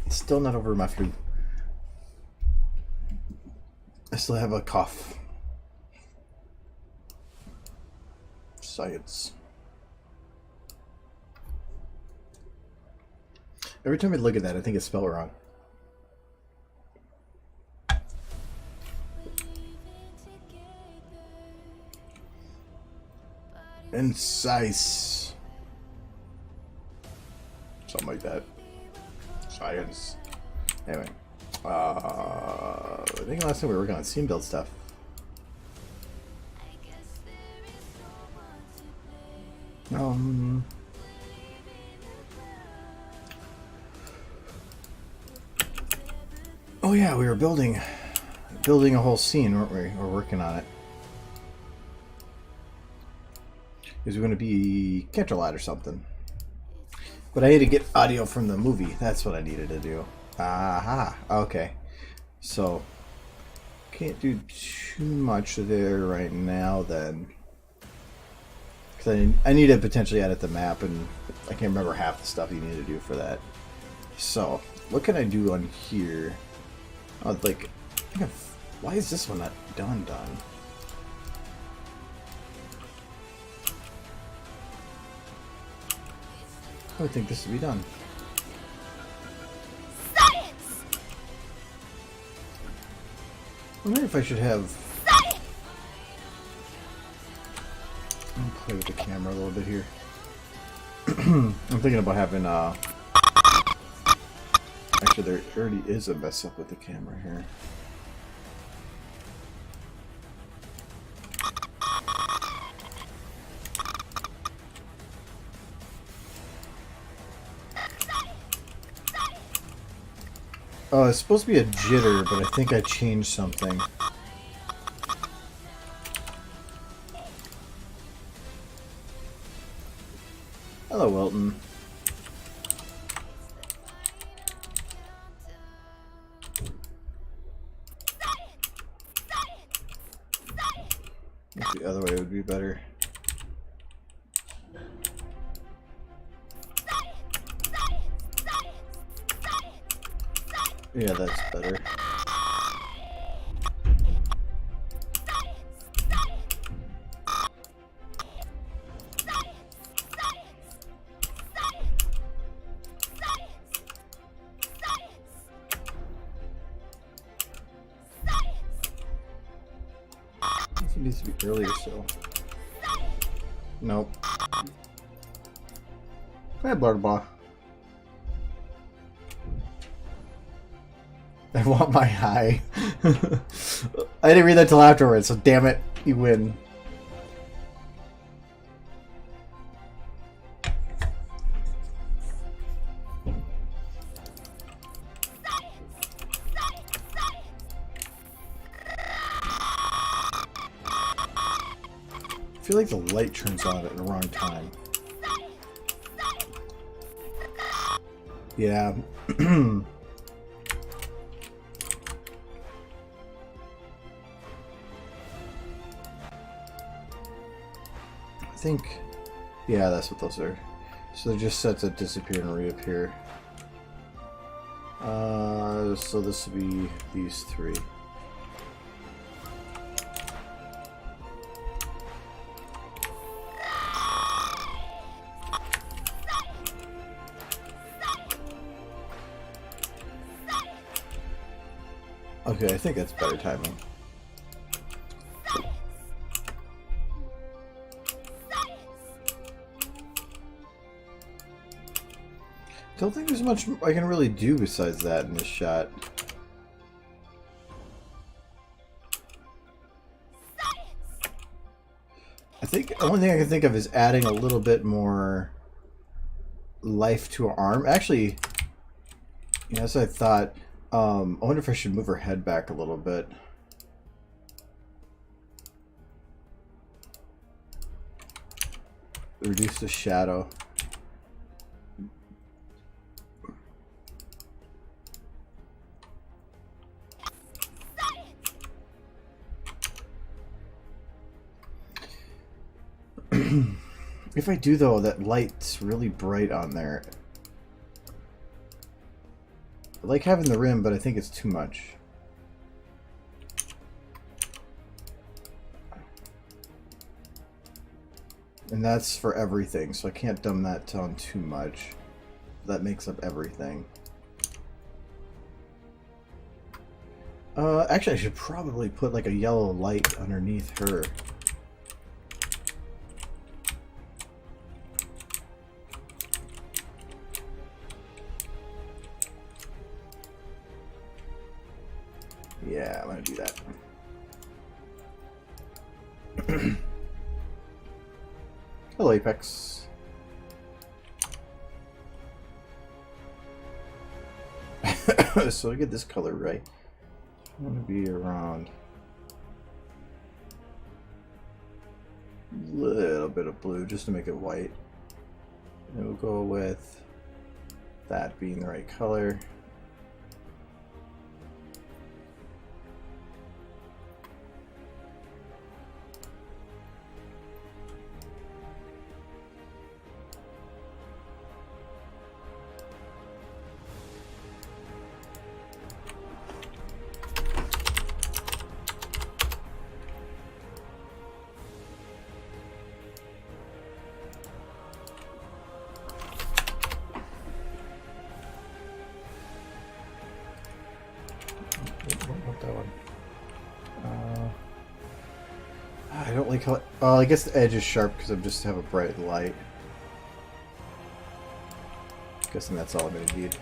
Still not over my flu. I still have a cough. Science. Every time I look at that, I think it's spelled wrong. Incise. Something like that. Science. Anyway. I think last time we were working on scene build stuff. Oh yeah, we were building a whole scene, weren't we? We're working on it. It was going to be Catch-A-Lot or something. But I had to get audio from the movie. That's what I needed to do. Aha. Okay. So, can't do too much there right now then. Because I need to potentially edit the map, and I can't remember half the stuff you need to do for that. So, what can I do on here? Oh, like, why is this one not done? I would think this would be done. Science! I wonder if I should have... I'll play with the camera a little bit here. I'm thinking about having, actually, there already is a mess up with the camera here. Oh, it's supposed to be a jitter, but I think I changed something. Hello, Wilton. I think the other way would be better. Yeah, that's better. This needs to be earlier still. Nope. Hey, blah blah. I want my high. I didn't read that till afterwards, so damn it, you win. I feel like the light turns on at the wrong time. Yeah. I think, yeah, that's what those are. So they're just sets that disappear and reappear. So this would be these three. Okay, I think that's better timing. Don't think there's much I can really do besides that in this shot. I think the only thing I can think of is adding a little bit more life to her arm. Actually, you know, as I thought, I wonder if I should move her head back a little bit. Reduce the shadow. If I do, though, that light's really bright on there. I like having the rim, but I think it's too much. And that's for everything, so I can't dumb that down too much. That makes up everything. Actually, I should probably put like a yellow light underneath her. Yeah, I'm gonna do that. Hello, Apex. So I get this color right. I want to be around a little bit of blue just to make it white. And we'll go with that being the right color. I don't like how... Well, I guess the edge is sharp because I just have a bright light. Guessing that's all I'm going to need.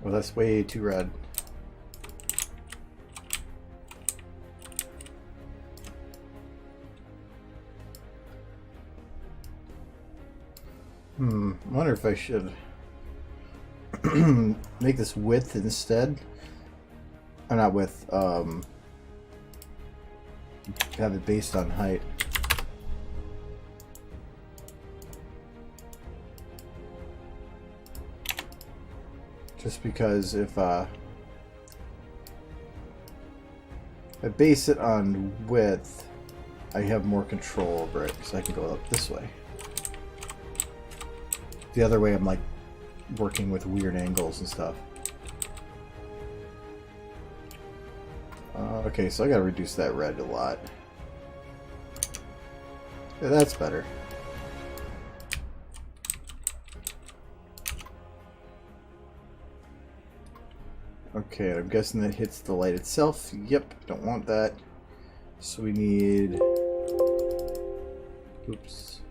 Well, that's way too red. I wonder if I should make this width instead. Or not width, have it based on height. Just because if I base it on width, I have more control over it, because I can go up this way. The other way I'm like working with weird angles and stuff. Okay, so I gotta reduce that red a lot. Yeah, that's better. Okay, I'm guessing that hits the light itself. Yep, don't want that. So we need... Oops.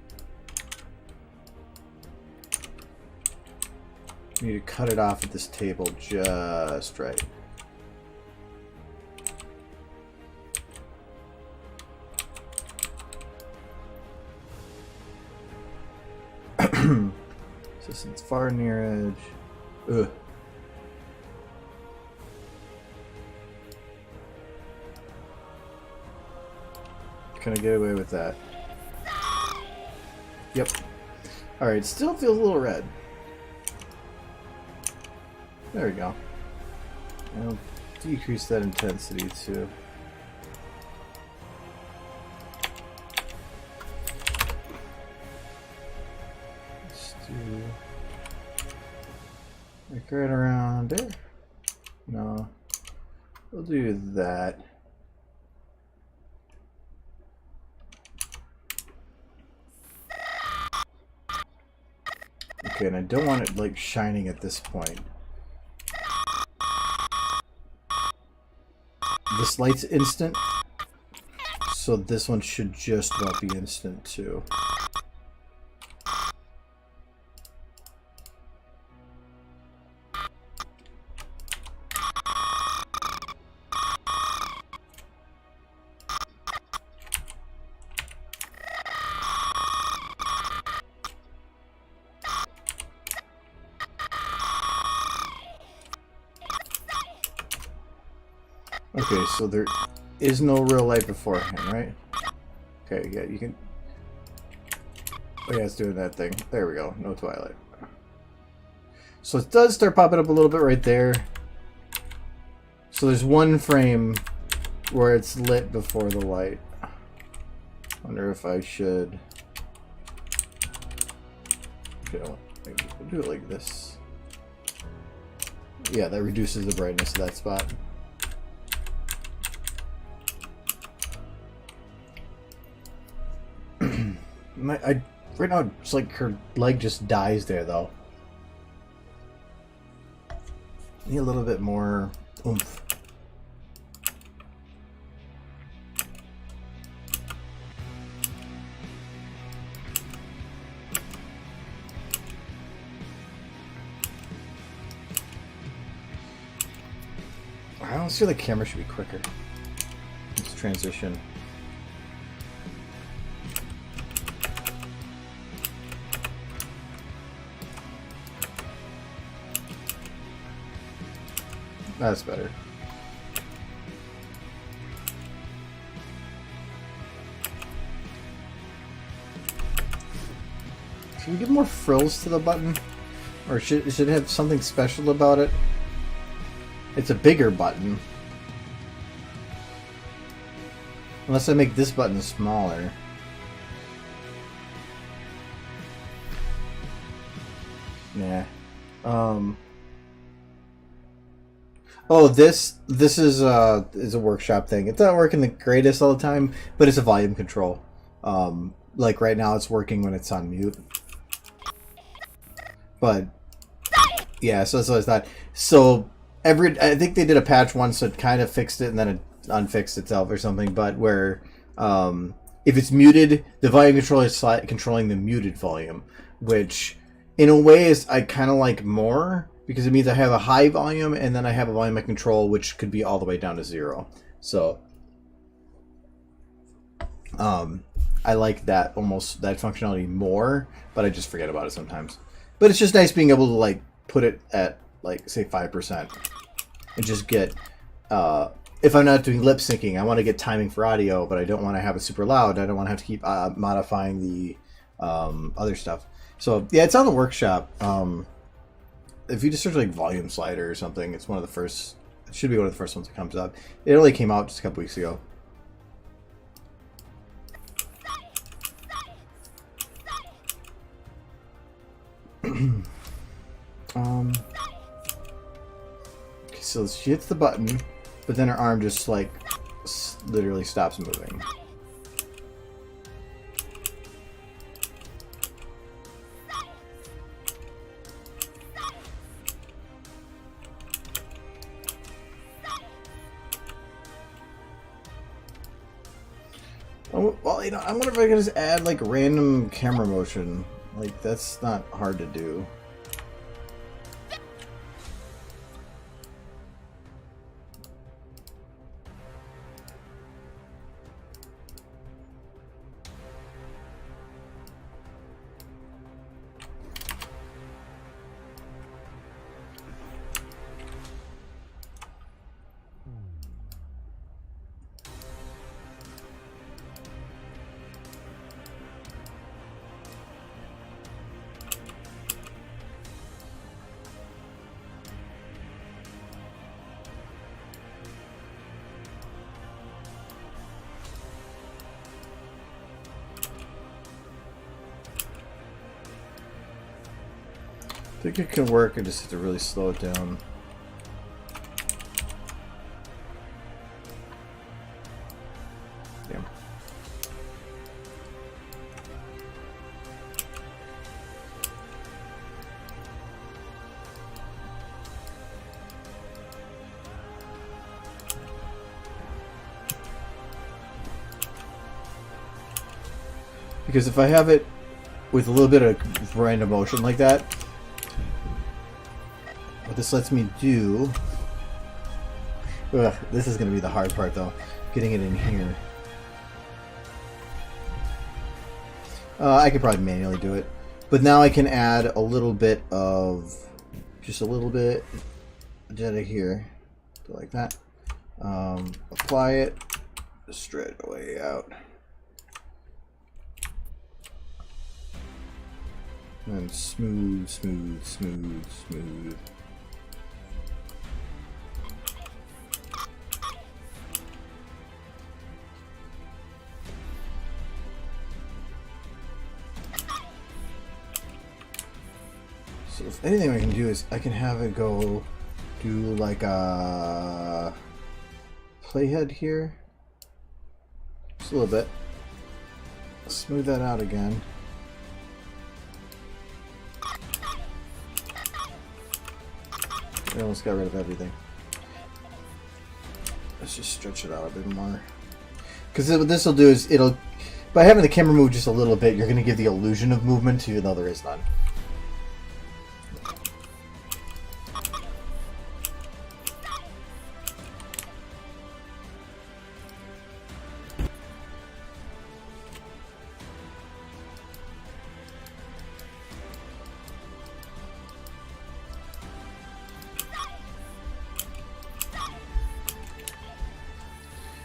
We need to cut it off at this table just right. So since far near edge... Ugh. Can I get away with that? Yep. Alright, still feels a little red. There we go. I'll decrease that intensity too. Let's do like right around there. No. We'll do that. Okay, and I don't want it like shining at this point. This light's instant, so this one should just about be instant too. Okay, so there is no real light beforehand, right? Okay, yeah, you can... Oh yeah, it's doing that thing. There we go. No twilight. So it does start popping up a little bit right there. So there's one frame where it's lit before the light. Wonder if I should... Okay, I'll do it like this. Yeah, that reduces the brightness of that spot. Right now, it's like her leg just dies there, though. Need a little bit more oomph. I don't see the camera should be quicker. Let's transition. That's better. Should we give more frills to the button? Or should it have something special about it? It's a bigger button. Unless I make this button smaller. Nah. Oh, this is a workshop thing. It's not working the greatest all the time, but it's a volume control. Like right now, it's working when it's on mute. But yeah, so it's not. So I think they did a patch once that kind of fixed it and then it unfixed itself or something. But where if it's muted, the volume controller is controlling the muted volume, which in a way is I kind of like more. Because it means I have a high volume and then I have a volume I control which could be all the way down to 0. So I like that that functionality more, but I just forget about it sometimes. But it's just nice being able to like put it at like say 5% and just get if I'm not doing lip syncing, I want to get timing for audio, but I don't want to have it super loud. I don't want to have to keep modifying the other stuff. So yeah, it's on the workshop. If you just search like volume slider or something, it's one of the first. It should be one of the first ones that comes up. It only came out just a couple weeks ago. Okay, so she hits the button, but then her arm just like literally stops moving. Well, you know, I wonder if I can just add like random camera motion. Like that's not hard to do. I think it can work, I just have to really slow it down. Yeah. Because if I have it with a little bit of random motion like that, what this lets me do... this is going to be the hard part though, getting it in here. I could probably manually do it, but now I can add a little bit of, just a little bit, data here, like that. Apply it, straight away out. And smooth, smooth, smooth, smooth. So if anything I can do is I can have it go do like a playhead here. Just a little bit. Smooth that out again. I almost got rid of everything. Let's just stretch it out a bit more. Because what this will do is it'll, by having the camera move just a little bit, you're going to give the illusion of movement even though there is none.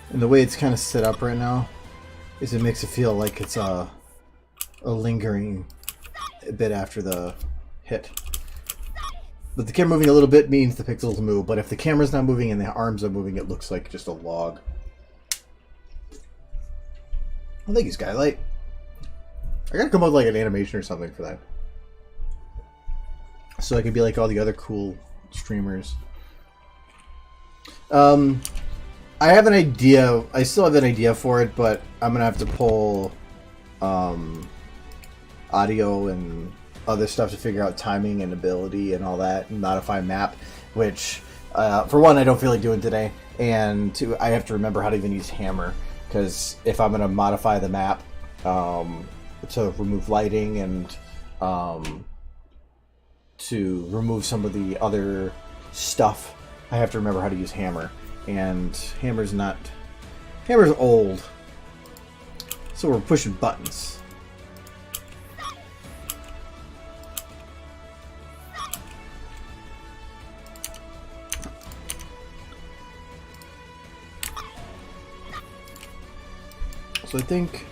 And the way it's kind of set up right now is it makes it feel like it's a lingering a bit after the hit. But the camera moving a little bit means the pixels move, but if the camera's not moving and the arms are moving, it looks like just a log. I think it's Skylight. I gotta come up with like an animation or something for that. So I can be like all the other cool streamers. I have an idea. I still have an idea for it, but I'm gonna have to pull audio and other stuff to figure out timing and ability and all that, and modify map. Which, for one, I don't feel like doing today, and two, I have to remember how to even use hammer, because if I'm gonna modify the map to remove lighting and to remove some of the other stuff, I have to remember how to use hammer. And hammer's old, so we're pushing buttons. So I think,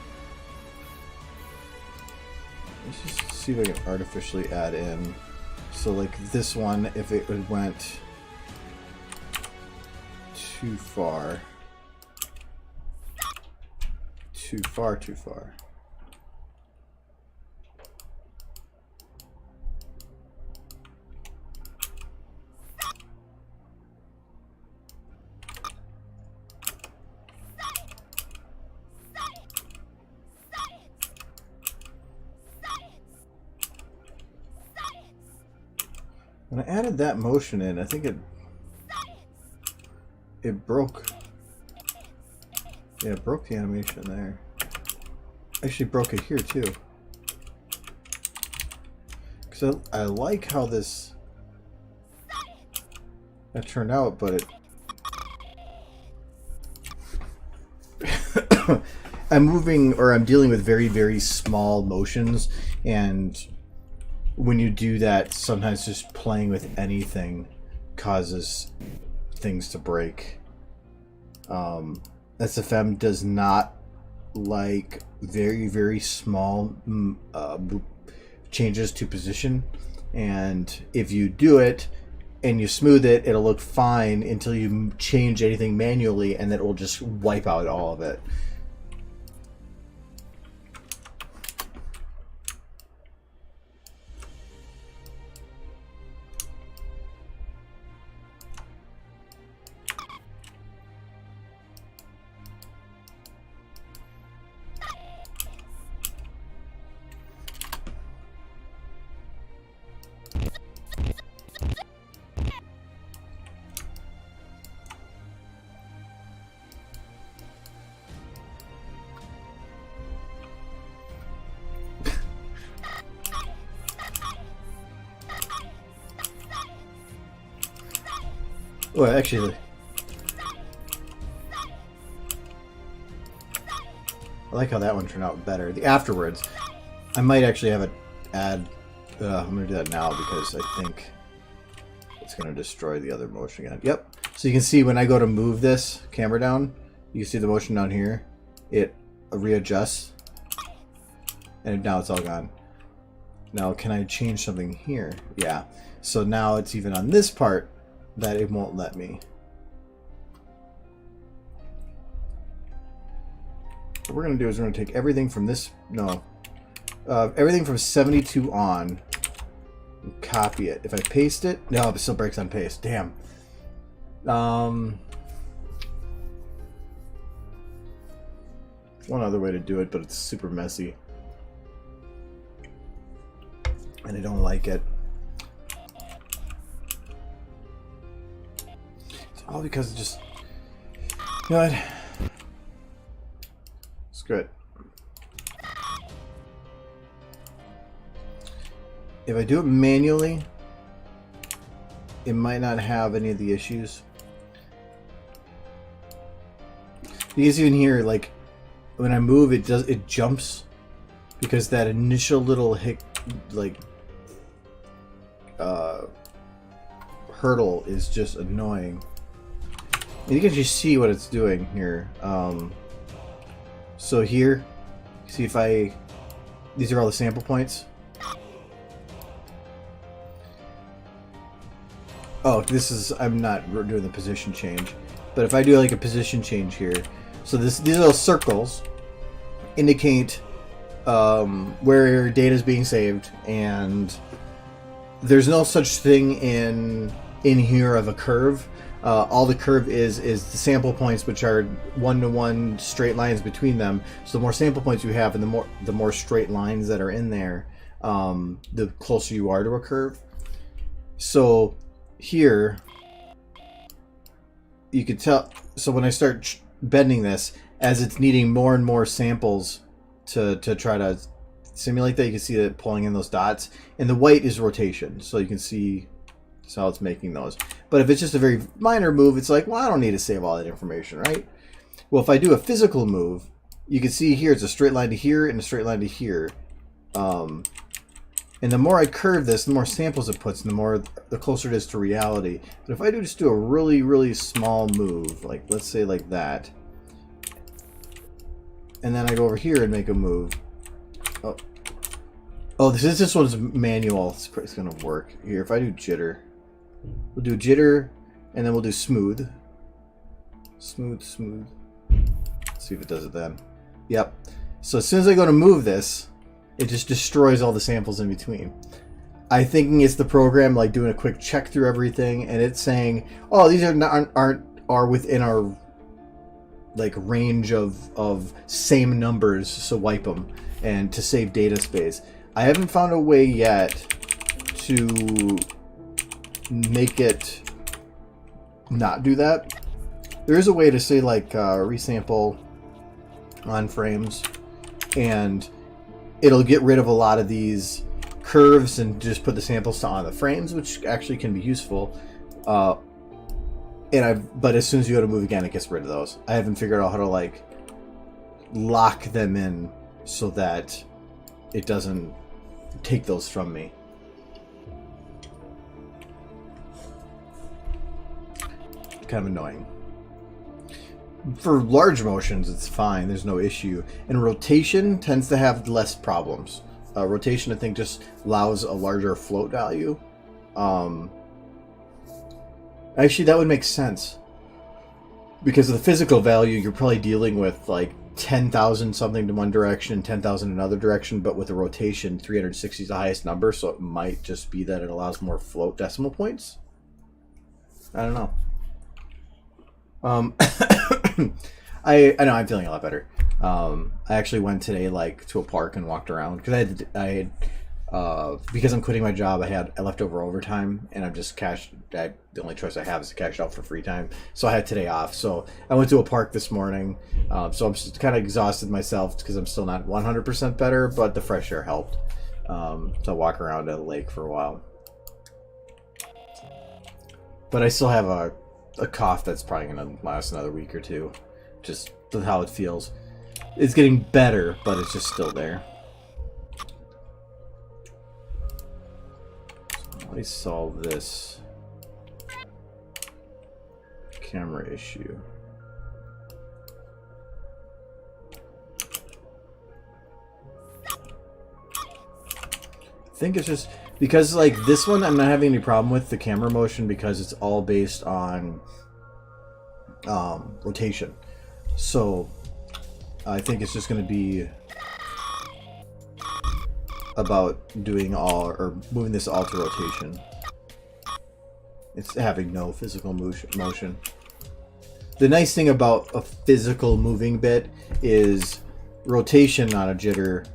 let's just see if I can artificially add in. So like this one, if it went too far. Too far. When I added that motion in, I think it broke. Yeah, it broke the animation there. Actually broke it here too. Because I like how that turned out, but I'm dealing with very, very small motions, and when you do that, sometimes just playing with anything causes things to break. SFM does not like very, very small changes to position, and if you do it and you smooth it, it'll look fine until you change anything manually, and then it will just wipe out all of it. Well, actually, I like how that one turned out better. The afterwards, I might actually have it add. I'm going to do that now because I think it's going to destroy the other motion again. Yep. So you can see when I go to move this camera down, You see the motion down here? It readjusts. And now it's all gone. Now, can I change something here? Yeah. So now it's even on this part that it won't let me. What we're going to do is we're going to take everything from this... No. Everything from 72 on. And copy it. If I paste it... No, it still breaks on paste. Damn. One other way to do it, but it's super messy. And I don't like it. It's all because it just... You know what? Screw it. If I do it manually, it might not have any of the issues. You guys even hear, like, when I move, it jumps because that initial little hurdle is just annoying. And you can just see what it's doing here. So here, see if these are all the sample points. Oh, I'm not doing the position change, but if I do like a position change here, so these little circles indicate where data is being saved, and there's no such thing in here of a curve. All the curve is the sample points, which are one-to-one straight lines between them. So the more sample points you have, and the more straight lines that are in there, the closer you are to a curve. So here you could tell. So when I start bending this, as it's needing more and more samples to try to simulate that, you can see it pulling in those dots, and the white is rotation, so you can see how it's making those. But if it's just a very minor move, it's like, well, I don't need to save all that information, right? Well, if I do a physical move, you can see here it's a straight line to here and a straight line to here. And the more I curve this, the more samples it puts, and the closer it is to reality. But if I just do a really, really small move, like let's say like that, and then I go over here and make a move. Oh, this one's manual. It's gonna work here. If I do jitter, we'll do jitter, and then we'll do smooth. Smooth. Let's see if it does it then. Yep. So as soon as I go to move this, it just destroys all the samples in between. I'm thinking it's the program like doing a quick check through everything, and it's saying, "Oh, these are within our like range of same numbers, so wipe them," and to save data space. I haven't found a way yet to make it not do that. There is a way to say like resample on frames, and it'll get rid of a lot of these curves and just put the samples on the frames, which actually can be useful. But as soon as you go to move again, it gets rid of those. I haven't figured out how to like lock them in so that it doesn't take those from me. Kind of annoying. For large motions, it's fine. There's no issue. And rotation tends to have less problems. Rotation, I think, just allows a larger float value. Actually, that would make sense. Because of the physical value, you're probably dealing with like 10,000 something to one direction, 10,000 another direction, but with a rotation, 360 is the highest number, so it might just be that it allows more float decimal points. I don't know. I know I'm feeling a lot better. I actually went today like to a park and walked around because I had because I'm quitting my job. I left over overtime, and I'm just the only choice I have is to cash out for free time. So I had today off. So I went to a park this morning. So I'm just kind of exhausted myself because I'm still not 100% better, but the fresh air helped. So I walk around at a lake for a while. But I still have a cough that's probably going to last another week or two. Just how it feels. It's getting better, but it's just still there. Let me solve this camera issue. think it's just because like this one I'm not having any problem with the camera motion because it's all based on rotation. So I think it's just going to be about doing all or moving this all to rotation. It's having no physical motion. The nice thing about a physical moving bit is rotation on a jitter.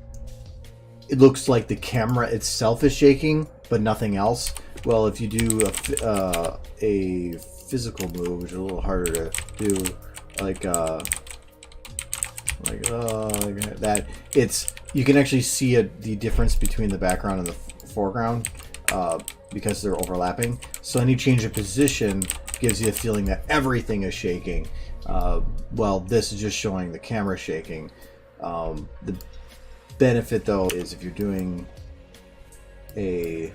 It looks like the camera itself is shaking, but nothing else. Well, if you do a physical move, which is a little harder to do, like that, you can actually see the difference between the background and the foreground because they're overlapping. So any change of position gives you a feeling that everything is shaking. Well, this is just showing the camera shaking. The benefit though is if you're doing a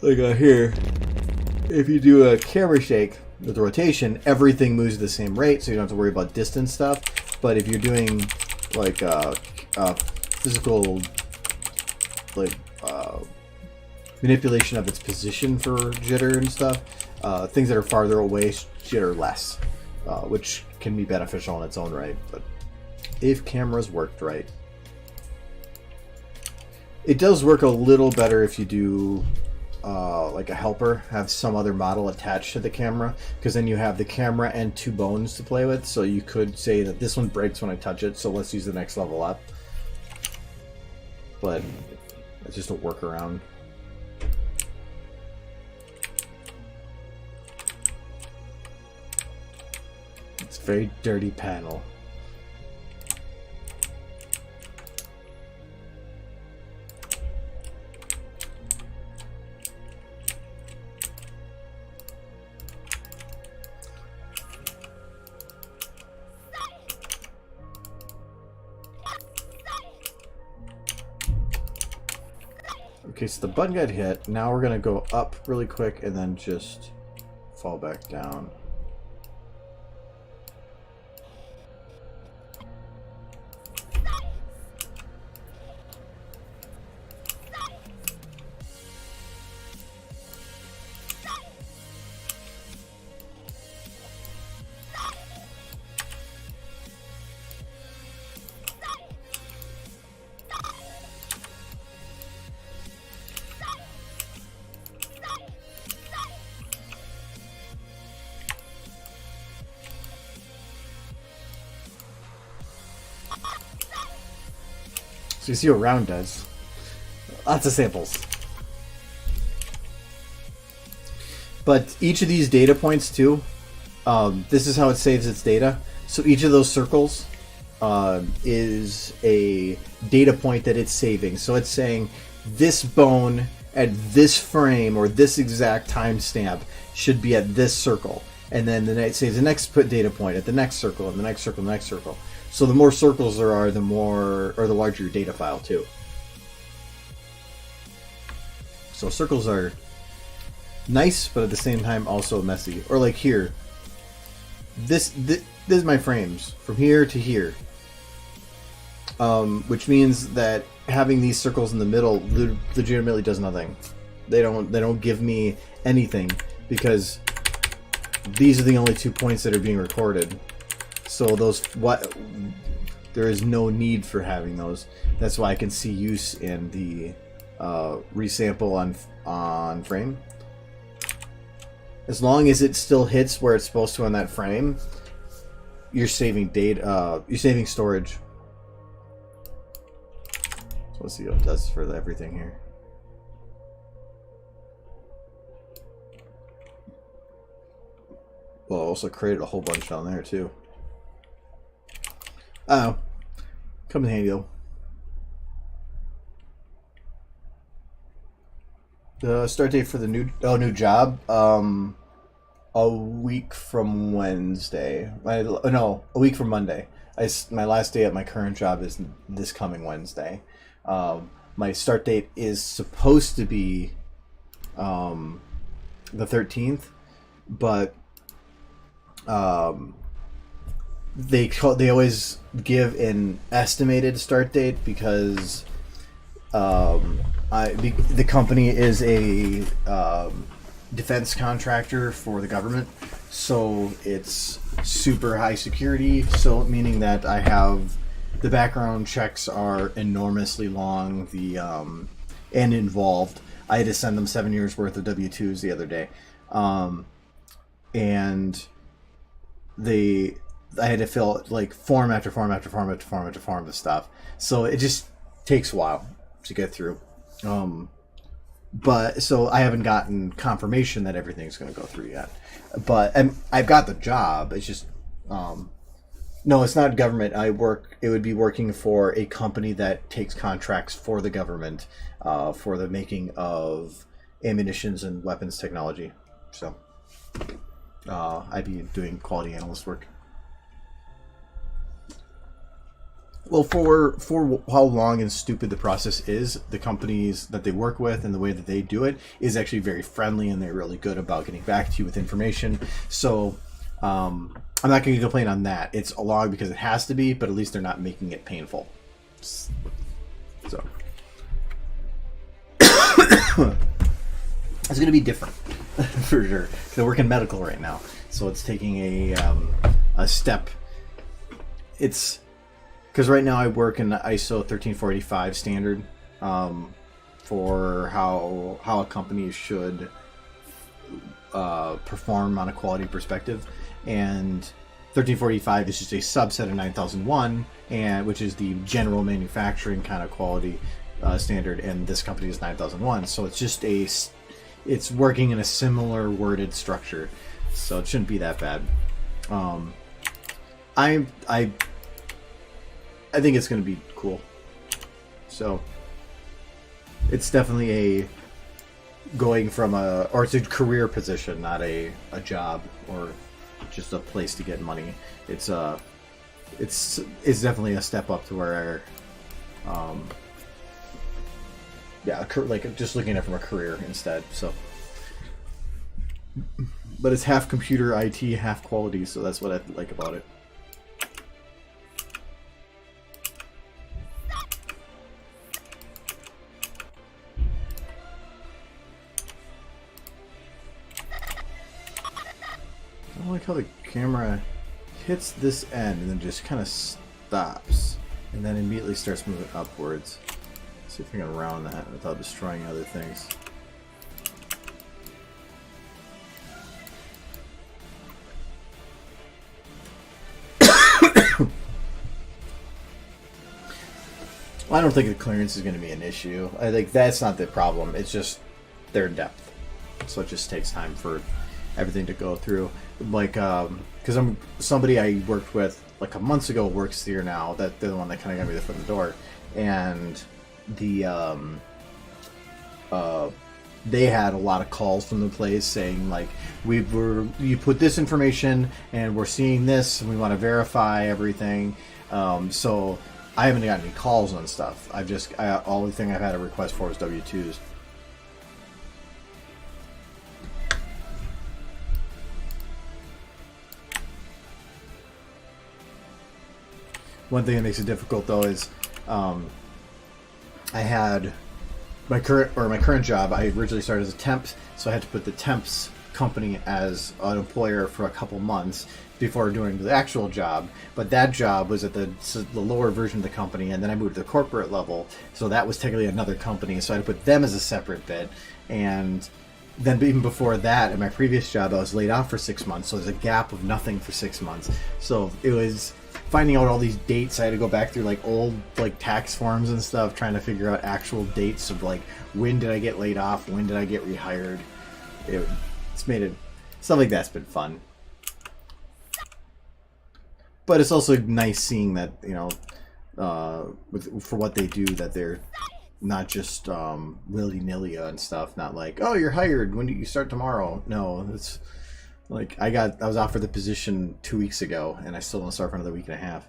here, if you do a camera shake with rotation, everything moves at the same rate, so you don't have to worry about distance stuff. But if you're doing like physical manipulation of its position for jitter and stuff, things that are farther away jitter less, which can be beneficial in its own right. But if cameras worked right, it does work a little better if you do like a helper, have some other model attached to the camera, because then you have the camera and two bones to play with. So you could say that this one breaks when I touch it, so let's use the next level up. But it's just a workaround. It's a very dirty panel. Okay, so the button got hit. Now we're gonna go up really quick and then just fall back down. So you see what round does. Lots of samples. But each of these data points too, this is how it saves its data. So each of those circles is a data point that it's saving. So it's saying this bone at this frame or this exact timestamp should be at this circle. And then it saves the next data point at the next circle and the next circle and the next circle. So the more circles there are, the larger your data file too. So circles are nice, but at the same time also messy. Or like here, this is my frames from here to here, which means that having these circles in the middle legitimately does nothing. They don't give me anything because these are the only 2 points that are being recorded. So there is no need for having those. That's why I can see use in the resample on frame. As long as it still hits where it's supposed to on that frame, you're saving data. You're saving storage. So let's see what it does for everything here. Well, I also created a whole bunch down there too. Oh, comes in handy though. The start date for the new job, a week from Wednesday. No, a week from Monday. My last day at my current job is this coming Wednesday. My start date is supposed to be the 13th, but they always give an estimated start date because the company is a defense contractor for the government, so it's super high security. So meaning that I have the background checks are enormously long, and involved. I had to send them 7 years worth of W-2s the other day, and I had to fill like form after form after form after form after form of stuff. So it just takes a while to get through. But so I haven't gotten confirmation that everything's going to go through yet. But I've got the job. It's just no, it's not government. It would be working for a company that takes contracts for the government for the making of ammunitions and weapons technology. So I'd be doing quality analyst work. Well, for how long and stupid the process is, the companies that they work with and the way that they do it is actually very friendly, and they're really good about getting back to you with information. So I'm not going to complain on that. It's a long because it has to be, but at least they're not making it painful. So it's going to be different for sure. I work in medical right now, so it's taking a step. It's because right now I work in the ISO 13485 standard for how a company should perform on a quality perspective, and 13485 is just a subset of 9001, which is the general manufacturing kind of quality standard, and this company is 9001. So it's just it's working in a similar worded structure, so it shouldn't be that bad. I think it's going to be cool. So it's definitely it's a career position, not a job or just a place to get money. It's definitely a step up to where, like just looking at it from a career instead. So, but it's half computer IT, half quality. So that's what I like about it. I like how the camera hits this end and then just kind of stops and then immediately starts moving upwards. Let's see if I can round that without destroying other things. Well, I don't think the clearance is going to be an issue. I think that's not the problem. It's just their depth. So it just takes time for everything to go through. Like, because somebody I worked with like a month ago works here now. That they're the one that kind of got me the foot in the door, and they had a lot of calls from the place saying like, you put this information and we're seeing this and we want to verify everything. So I haven't gotten any calls on stuff. All the thing I've had a request for is W-2s. One thing that makes it difficult though is I had my current job. I originally started as a temp, so I had to put the temp's company as an employer for a couple months before doing the actual job. But that job was at the lower version of the company, and then I moved to the corporate level, so that was technically another company. So I had to put them as a separate bit, and then even before that, in my previous job, I was laid off for 6 months. So there's a gap of nothing for 6 months. So it was finding out all these dates. I had to go back through like old like tax forms and stuff, trying to figure out actual dates of like when did I get laid off, when did I get rehired. It's made it stuff like that's been fun. But it's also nice seeing that, you know, for what they do, that they're not just willy-nilly and stuff. Not like, oh, you're hired, when do you start tomorrow? No, it's like I was offered the position 2 weeks ago, and I still don't start for another week and a half.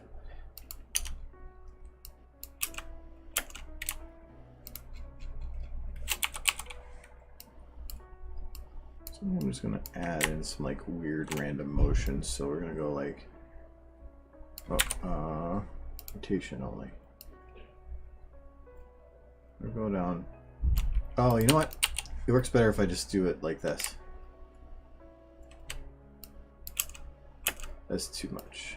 So I'm just gonna add in some like weird random motions. So we're gonna go like Oh, rotation only. Or go down. Oh, you know what? It works better if I just do it like this. That's too much.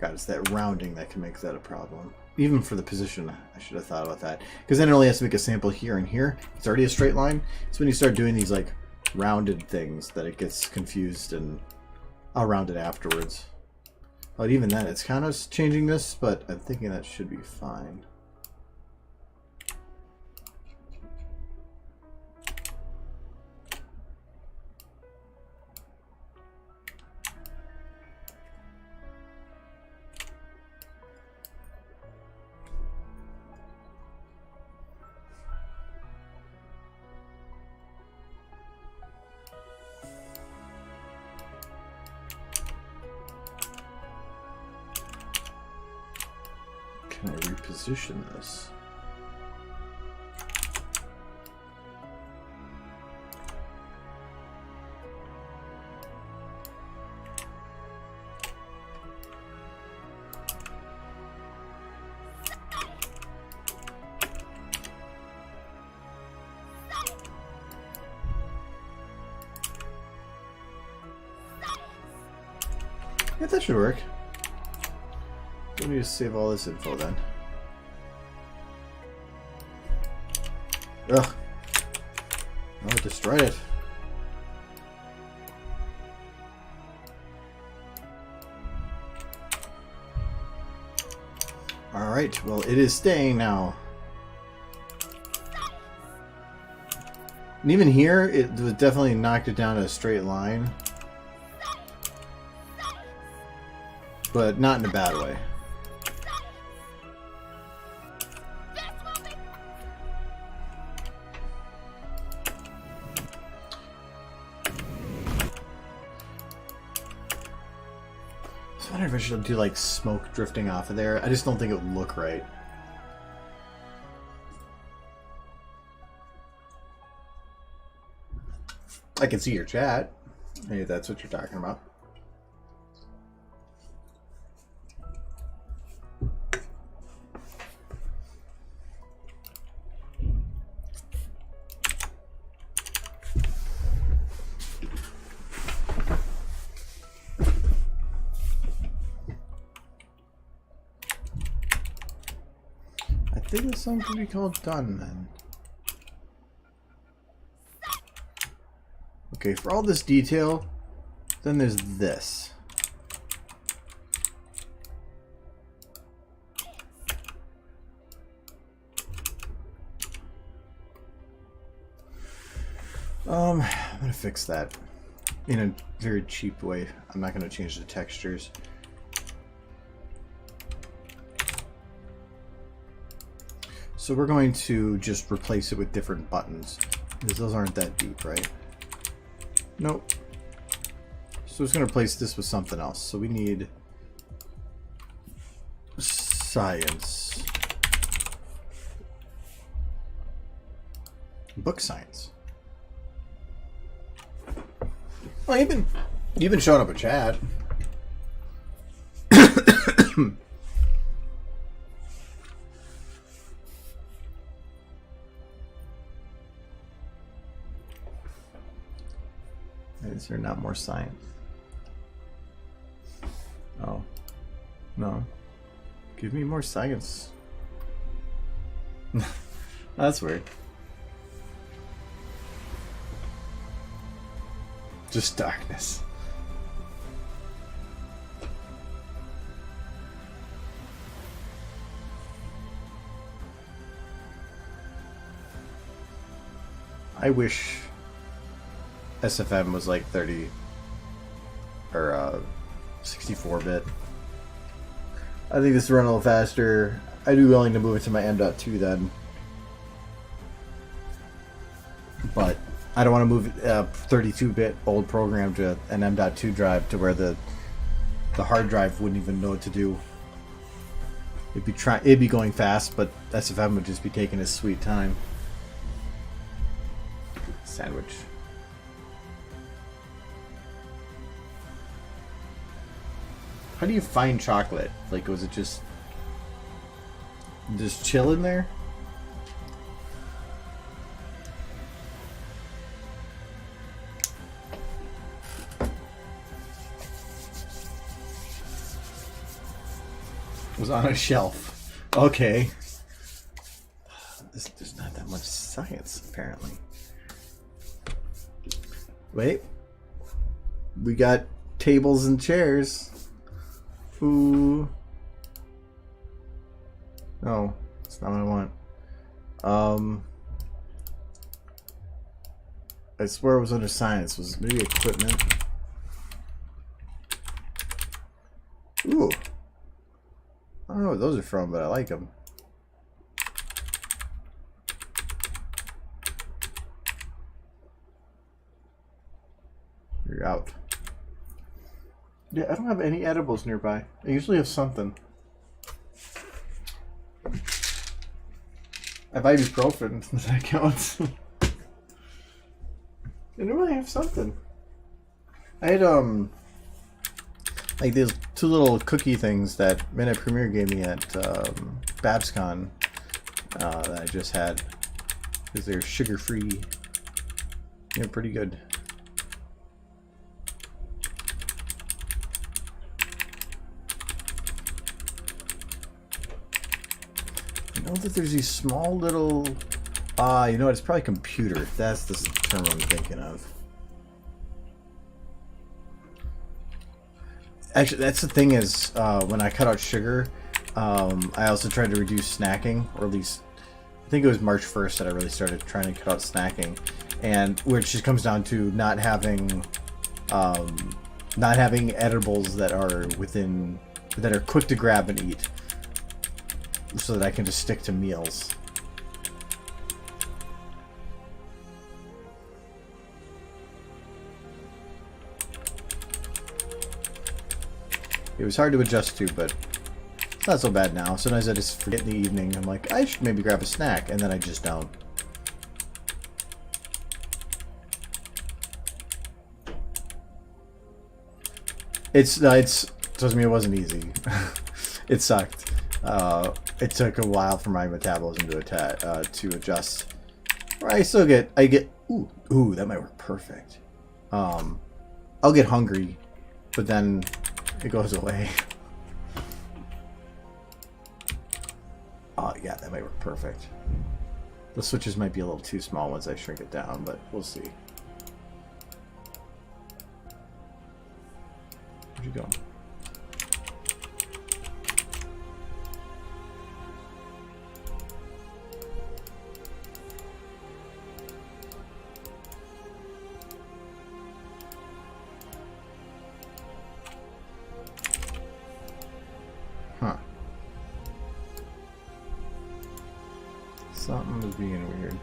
God, it's that rounding that can make that a problem. Even for the position, I should have thought about that. Because then it only has to make a sample here and here. It's already a straight line. It's when you start doing these like rounded things that it gets confused, and I'll round it afterwards. But even then, it's kind of changing this, but I'm thinking that should be fine. Can I reposition this? Yeah, that should work. Let me just save all this info then. Ugh. Oh, it destroyed it. Alright, well, it is staying now. And even here, it was definitely knocked it down to a straight line. But not in a bad way. I wonder if I should do like smoke drifting off of there. I just don't think it would look right. I can see your chat. Maybe that's what you're talking about. I think this song could be called Done then. Okay, for all this detail, then there's this. I'm gonna fix that in a very cheap way. I'm not gonna change the textures. So we're going to just replace it with different buttons, because those aren't that deep, right? Nope. So it's going to replace this with something else. So we need science. Book science. Well, you've been showing up in chat. Is there not more science? Oh. No. Give me more science. That's weird. Just darkness. I wish SFM was like 30 or 64-bit. I think this would run a little faster. I'd be willing to move it to my M.2 then. But I don't want to move a 32-bit old program to an M.2 drive to where the hard drive wouldn't even know what to do. It'd be going fast, but SFM would just be taking its sweet time. Sandwich. How do you find chocolate? Like, was it just chill in there? It was on a shelf. Okay. There's not that much science, apparently. Wait. We got tables and chairs. Ooh. No, that's not what I want. I swear it was under science. Was maybe equipment? Ooh. I don't know what those are from, but I like them. You're out. Yeah, I don't have any edibles nearby. I usually have something. I have ibuprofen. Does that count? I normally have something. I had like these two little cookie things that Minute Premier gave me at BabsCon that I just had because they're sugar-free. They're pretty good. I know that there's these small little... you know what? It's probably computer. That's the term I'm thinking of. Actually, that's the thing is, when I cut out sugar, I also tried to reduce snacking, or at least, I think it was March 1st that I really started trying to cut out snacking, and which just comes down to not having edibles that are quick to grab and eat, so that I can just stick to meals. It was hard to adjust to, but it's not so bad now. Sometimes I just forget in the evening. I'm like, I should maybe grab a snack, and then I just don't. It doesn't mean it wasn't easy. It sucked. It took a while for my metabolism to adjust. I get ooh, that might work perfect. I'll get hungry, but then it goes away. Oh, yeah, that might work perfect. The switches might be a little too small once I shrink it down, but we'll see. Where'd you go? Huh. Something is being weird.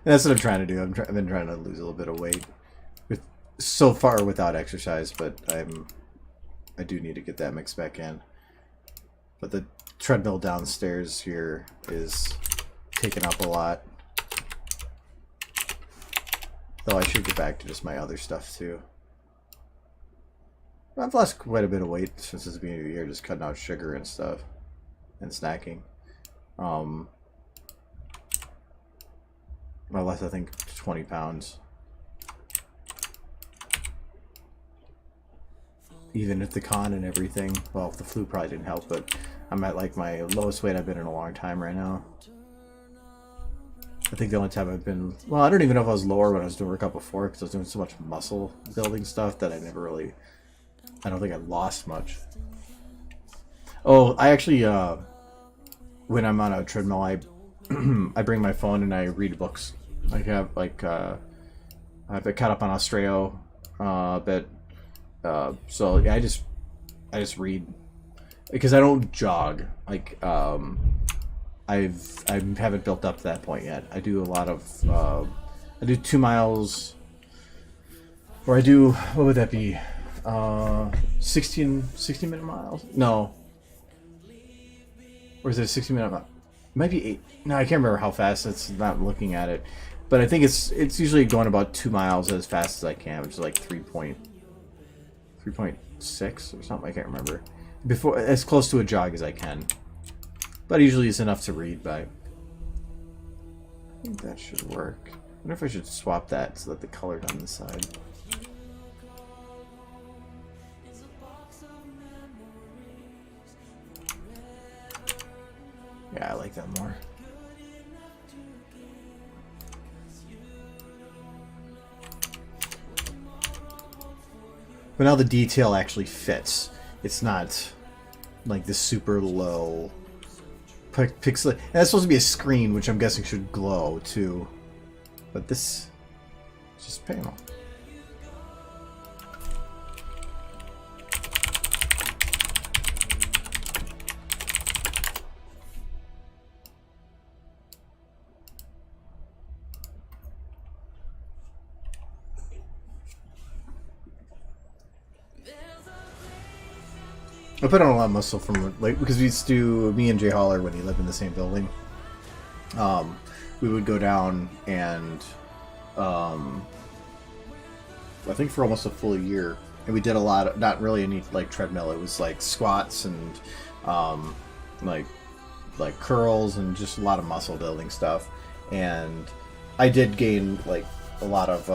That's what I'm trying to do. I've been trying to lose a little bit of weight, so far without exercise, but I do need to get that mix back in. But the treadmill downstairs here is taking up a lot. Though I should get back to just my other stuff too. I've lost quite a bit of weight since the beginning of the year, just cutting out sugar and stuff and snacking. I lost, I think, 20 pounds. Even at the con and everything. Well, the flu probably didn't help, but I'm at like my lowest weight I've been in a long time right now. I think the only time I've been... Well, I don't even know if I was lower when I was doing workout before, because I was doing so much muscle building stuff that I never really I don't think I lost much. Oh, I actually, when I'm on a treadmill, I I bring my phone and I read books. I have like I've been caught up on Australia a bit, so yeah, I just read because I don't jog. Like I haven't built up to that point yet. I do a lot of I do 2 miles, or I do, what would that be? 16 minute miles? No, or is it a 60 minute mile? It might be 8. No, I can't remember how fast. It's not looking at it, but I think it's usually going about 2 miles as fast as I can, which is like 3.6 or something. I can't remember. Before, as close to a jog as I can, but usually it's enough to read by. I think that should work. I wonder if I should swap that so that the color on the side. Yeah, I like that more. But now the detail actually fits. It's not like this super low pixel. And that's supposed to be a screen, which I'm guessing should glow too. But this is just panel. I put on a lot of muscle from, like, because we used to, me and Jay Holler, when he lived in the same building, we would go down and I think for almost a full year, and we did a lot of, not really any like treadmill, it was like squats and like curls and just a lot of muscle building stuff. And I did gain like a lot of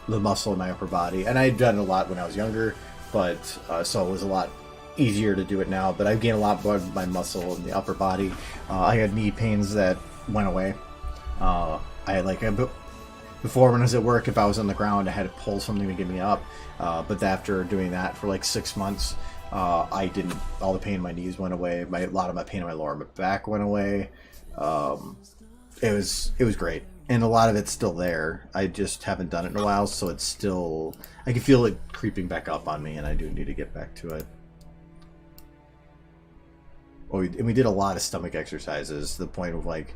the muscle in my upper body, and I had done a lot when I was younger, but so it was a lot easier to do it now. But I've gained a lot more of my muscle in the upper body. I had knee pains that went away. I had like before, when I was at work, if I was on the ground, I had to pull something to get me up. But after doing that for like 6 months, I didn't. All the pain in my knees went away. A lot of my pain in my lower back went away. It was great, and a lot of it's still there. I just haven't done it in a while, so it's still. I can feel it creeping back up on me, and I do need to get back to it. Oh, and we did a lot of stomach exercises. To the point of like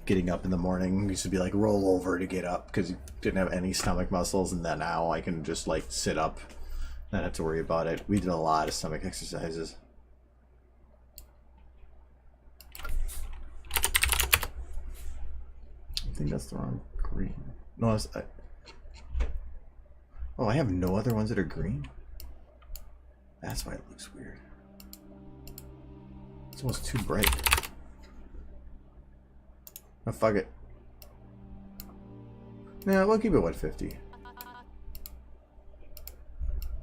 getting up in the morning, we used to be like roll over to get up because you didn't have any stomach muscles, and then now I can just like sit up, not have to worry about it. We did a lot of stomach exercises. I think that's the wrong green. No, oh, I have no other ones that are green. That's why it looks weird. It's almost too bright. Oh, fuck it. Nah, we'll keep it 150.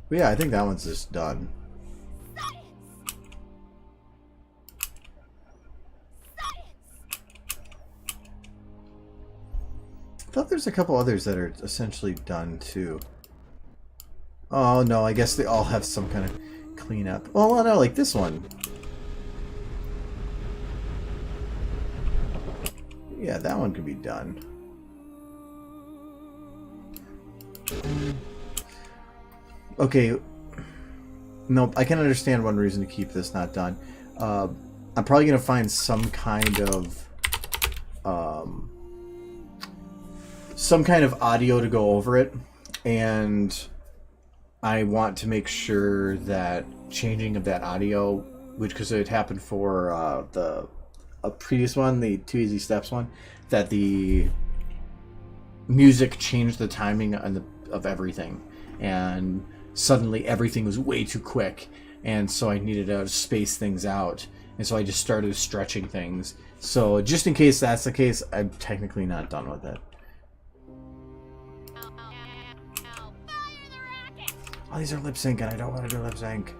But yeah, I think that one's just done. I thought there's a couple others that are essentially done too. Oh no, I guess they all have some kind of cleanup. Well, no, like this one. Yeah, that one could be done. Okay. Nope, I can understand one reason to keep this not done. I'm probably going to find some kind of audio to go over it, and I want to make sure that changing of that audio, which, because it happened for a previous one, the 2 Easy Steps one, that the music changed the timing of everything, and suddenly everything was way too quick, and so I needed to space things out, and so I just started stretching things. So just in case that's the case, I'm technically not done with it. Oh, these are lip sync, and I don't want to do lip sync.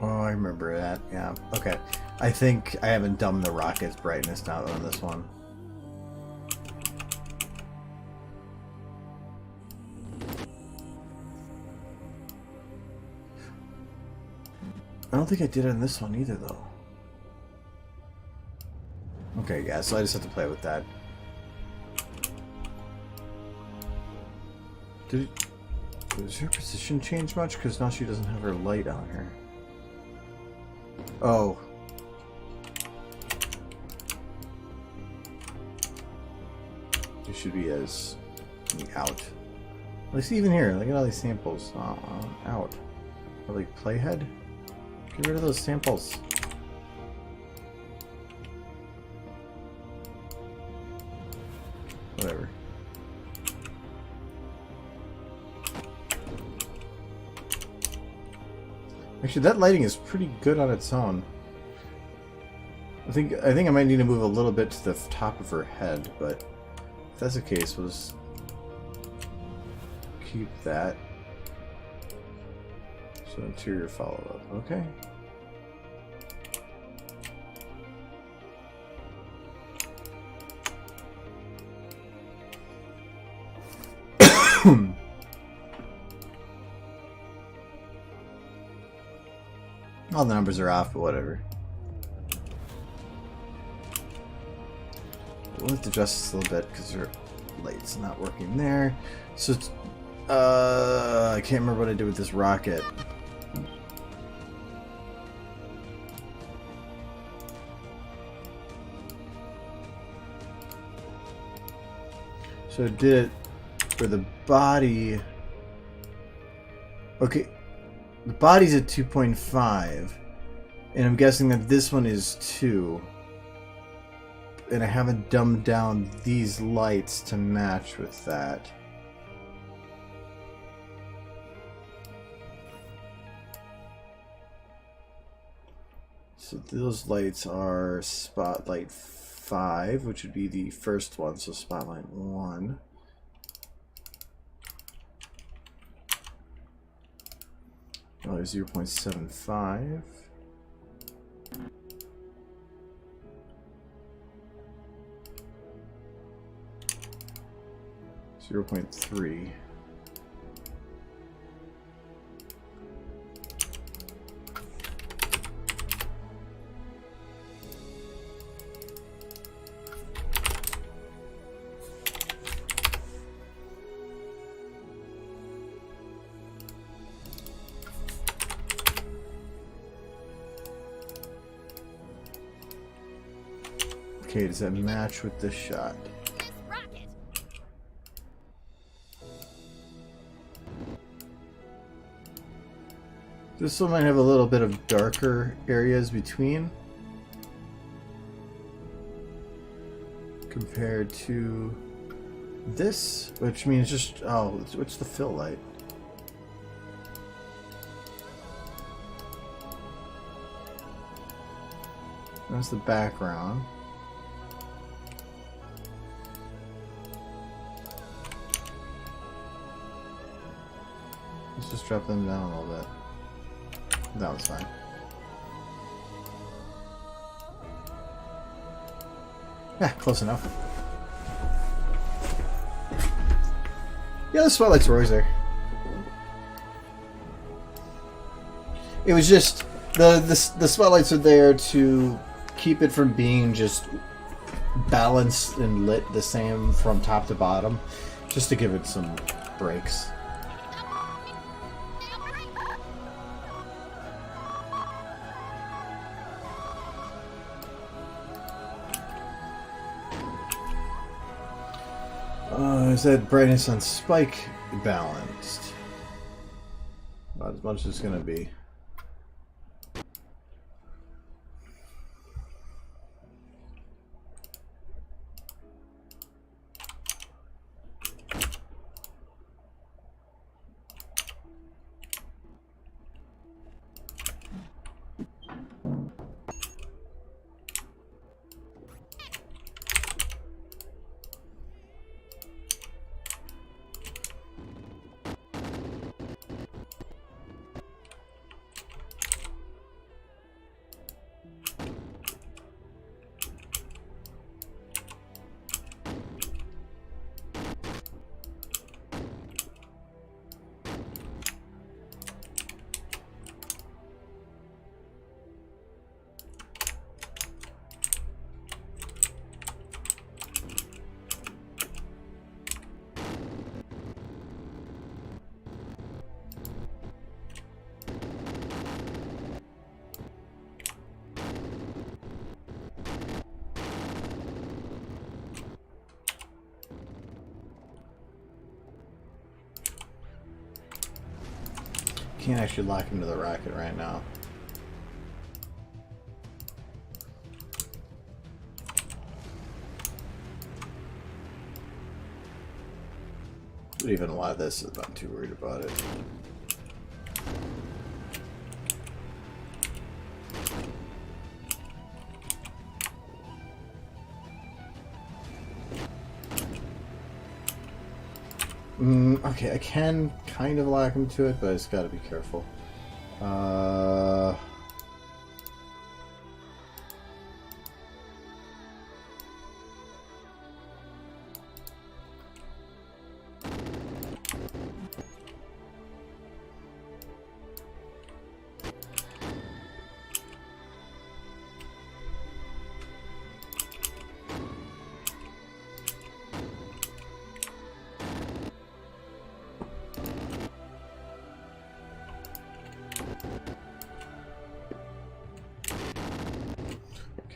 Oh, I remember that. Yeah. Okay. I think I haven't dumbed the rocket's brightness down on this one. I don't think I did it on this one either, though. Okay, yeah, so I just have to play with that. Does her position change much? Because now she doesn't have her light on her. Oh. She should be as out. At least even here, look at all these samples. Out. Or like playhead? Get rid of those samples. Whatever. Actually, that lighting is pretty good on its own. I think I might need to move a little bit to the top of her head, but if that's the case, we'll just keep that. So interior follow-up, okay. All the numbers are off, but whatever. We'll have to adjust this a little bit because your light's not working there. So, I can't remember what I did with this rocket. So I did it for the body. Okay. The body's at 2.5, and I'm guessing that this one is 2. And I haven't dumbed down these lights to match with that. So those lights are spotlight 5, which would be the first one, so spotlight 1. Oh, 0.75. 0.3. Okay, does that match with this shot? This one might have a little bit of darker areas between compared to this, which means just, oh, what's the fill light? That's the background. Let's just drop them down a little bit. That was fine. Yeah, close enough. Yeah, the spotlights were always there. It was just the spotlights are there to keep it from being just balanced and lit the same from top to bottom, just to give it some breaks. Is that brightness on spike balanced? Not as much as it's gonna be. can't actually lock him to the rocket right now. But even a lot of this, I'm not too worried about it. Okay, I can kind of lock him to it, but I just gotta be careful.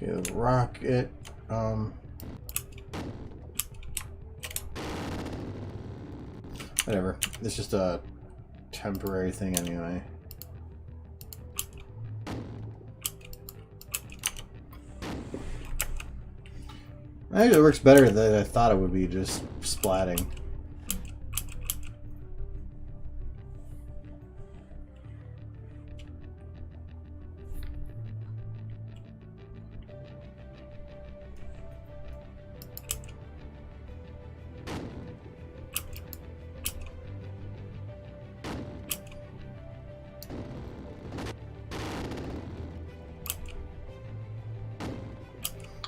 Okay, the rocket. Whatever. It's just a temporary thing anyway. I think it works better than I thought it would be, just splatting.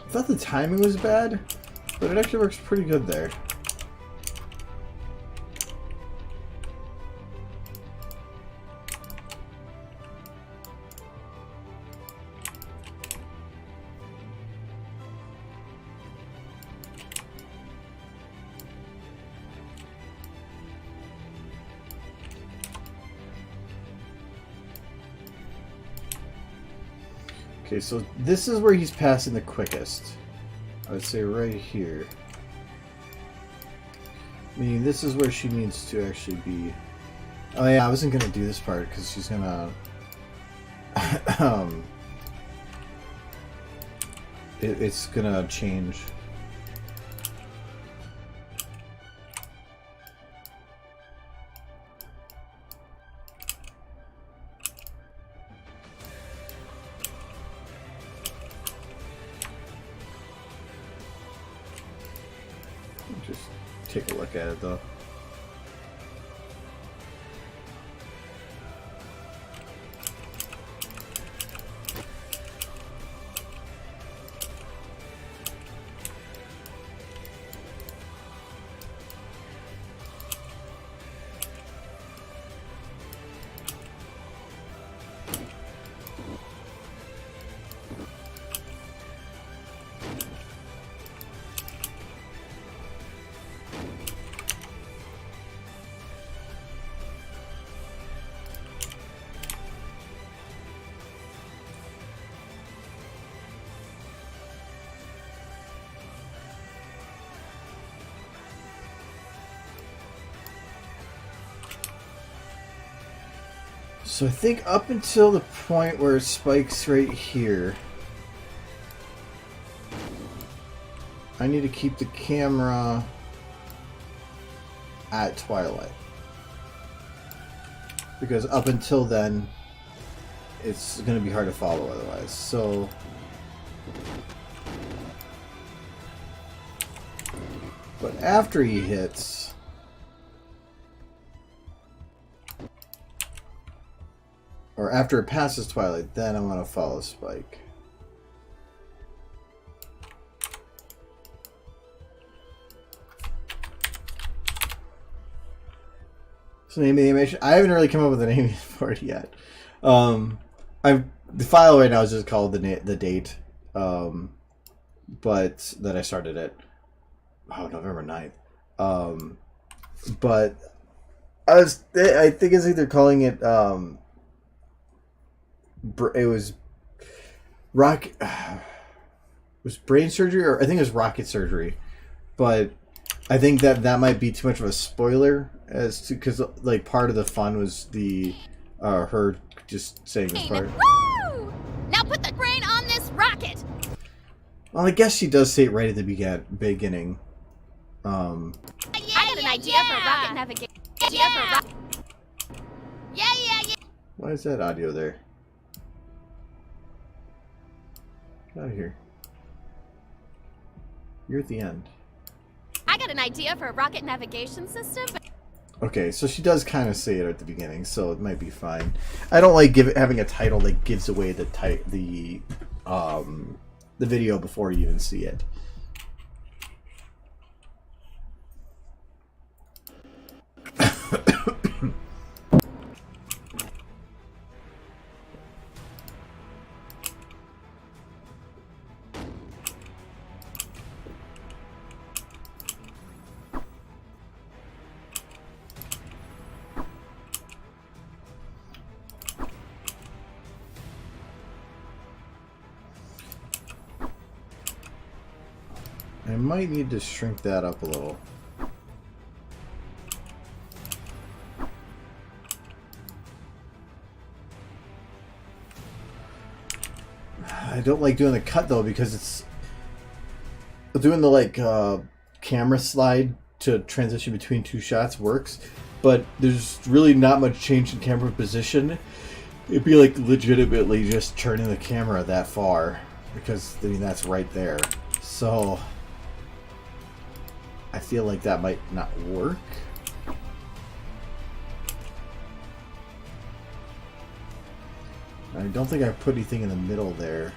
I thought the timing was bad, but it actually works pretty good there. Okay, so this is where he's passing the quickest. I would say right here. Meaning this is where she needs to actually be. Oh yeah, I wasn't gonna do this part because she's gonna it's gonna change. Just take a look at it though. So I think up until the point where it spikes right here, I need to keep the camera at twilight. Because up until then, it's going to be hard to follow otherwise. So but after he hits, or after it passes twilight, then I'm going to follow Spike. So name of the animation. I haven't really come up with a name for it yet. The file right now is just called the date, but that I started it. Oh, November 9th. But I think it's either calling it it was was brain surgery, or I think it was rocket surgery, but I think that might be too much of a spoiler as to, because like part of the fun was the Her just saying this part. Woo! Now put the brain on this rocket. Well, I guess she does say it right at the beginning. I got an idea for rocket navigation. Yeah, yeah. Why is that audio there? Get out of here. You're at the end. I got an idea for a rocket navigation system. Okay, so she does kind of say it at the beginning, so it might be fine. I don't like having a title that gives away the video before you even see it. I might need to shrink that up a little. I don't like doing the cut though because it's doing the camera slide to transition between two shots works, but there's really not much change in camera position. It'd be like legitimately just turning the camera that far because I mean that's right there. So I feel like that might not work. I don't think I put anything in the middle there.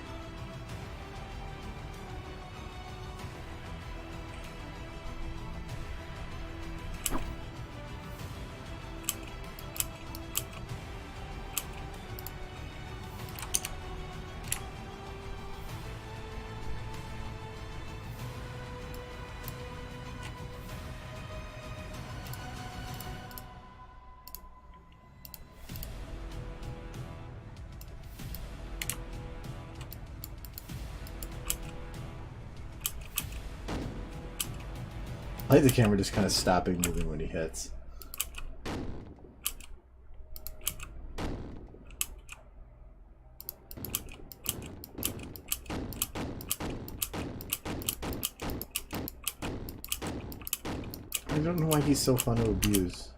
I like the camera just kind of stopping moving when he hits. I don't know why he's so fun to abuse.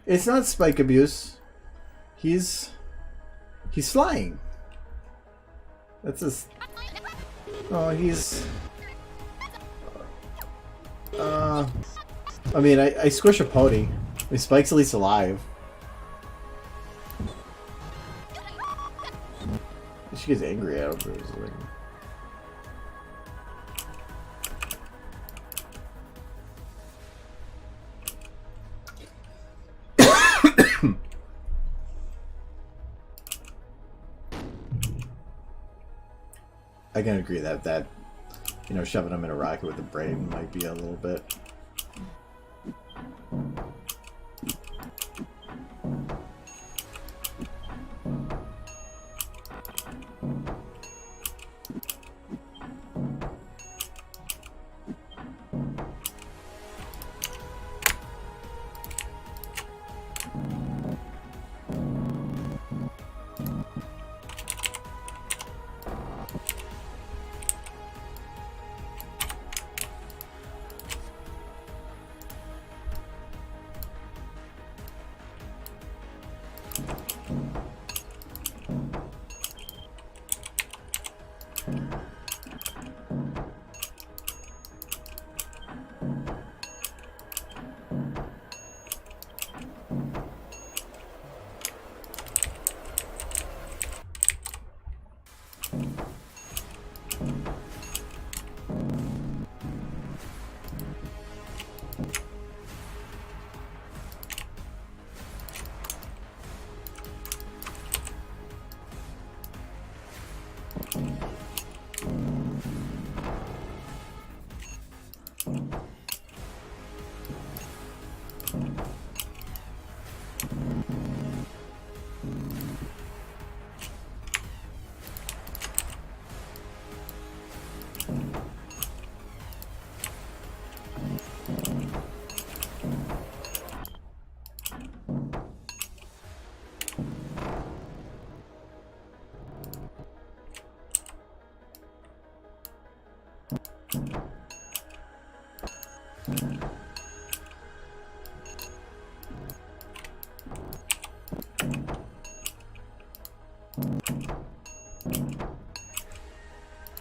It's not spike abuse. He's flying. That's his. Oh, he's. I mean, I squish a pony. I mean, Spike's at least alive. She gets angry at him. I can agree that you know, shoving him in a rocket with the brain might be a little bit.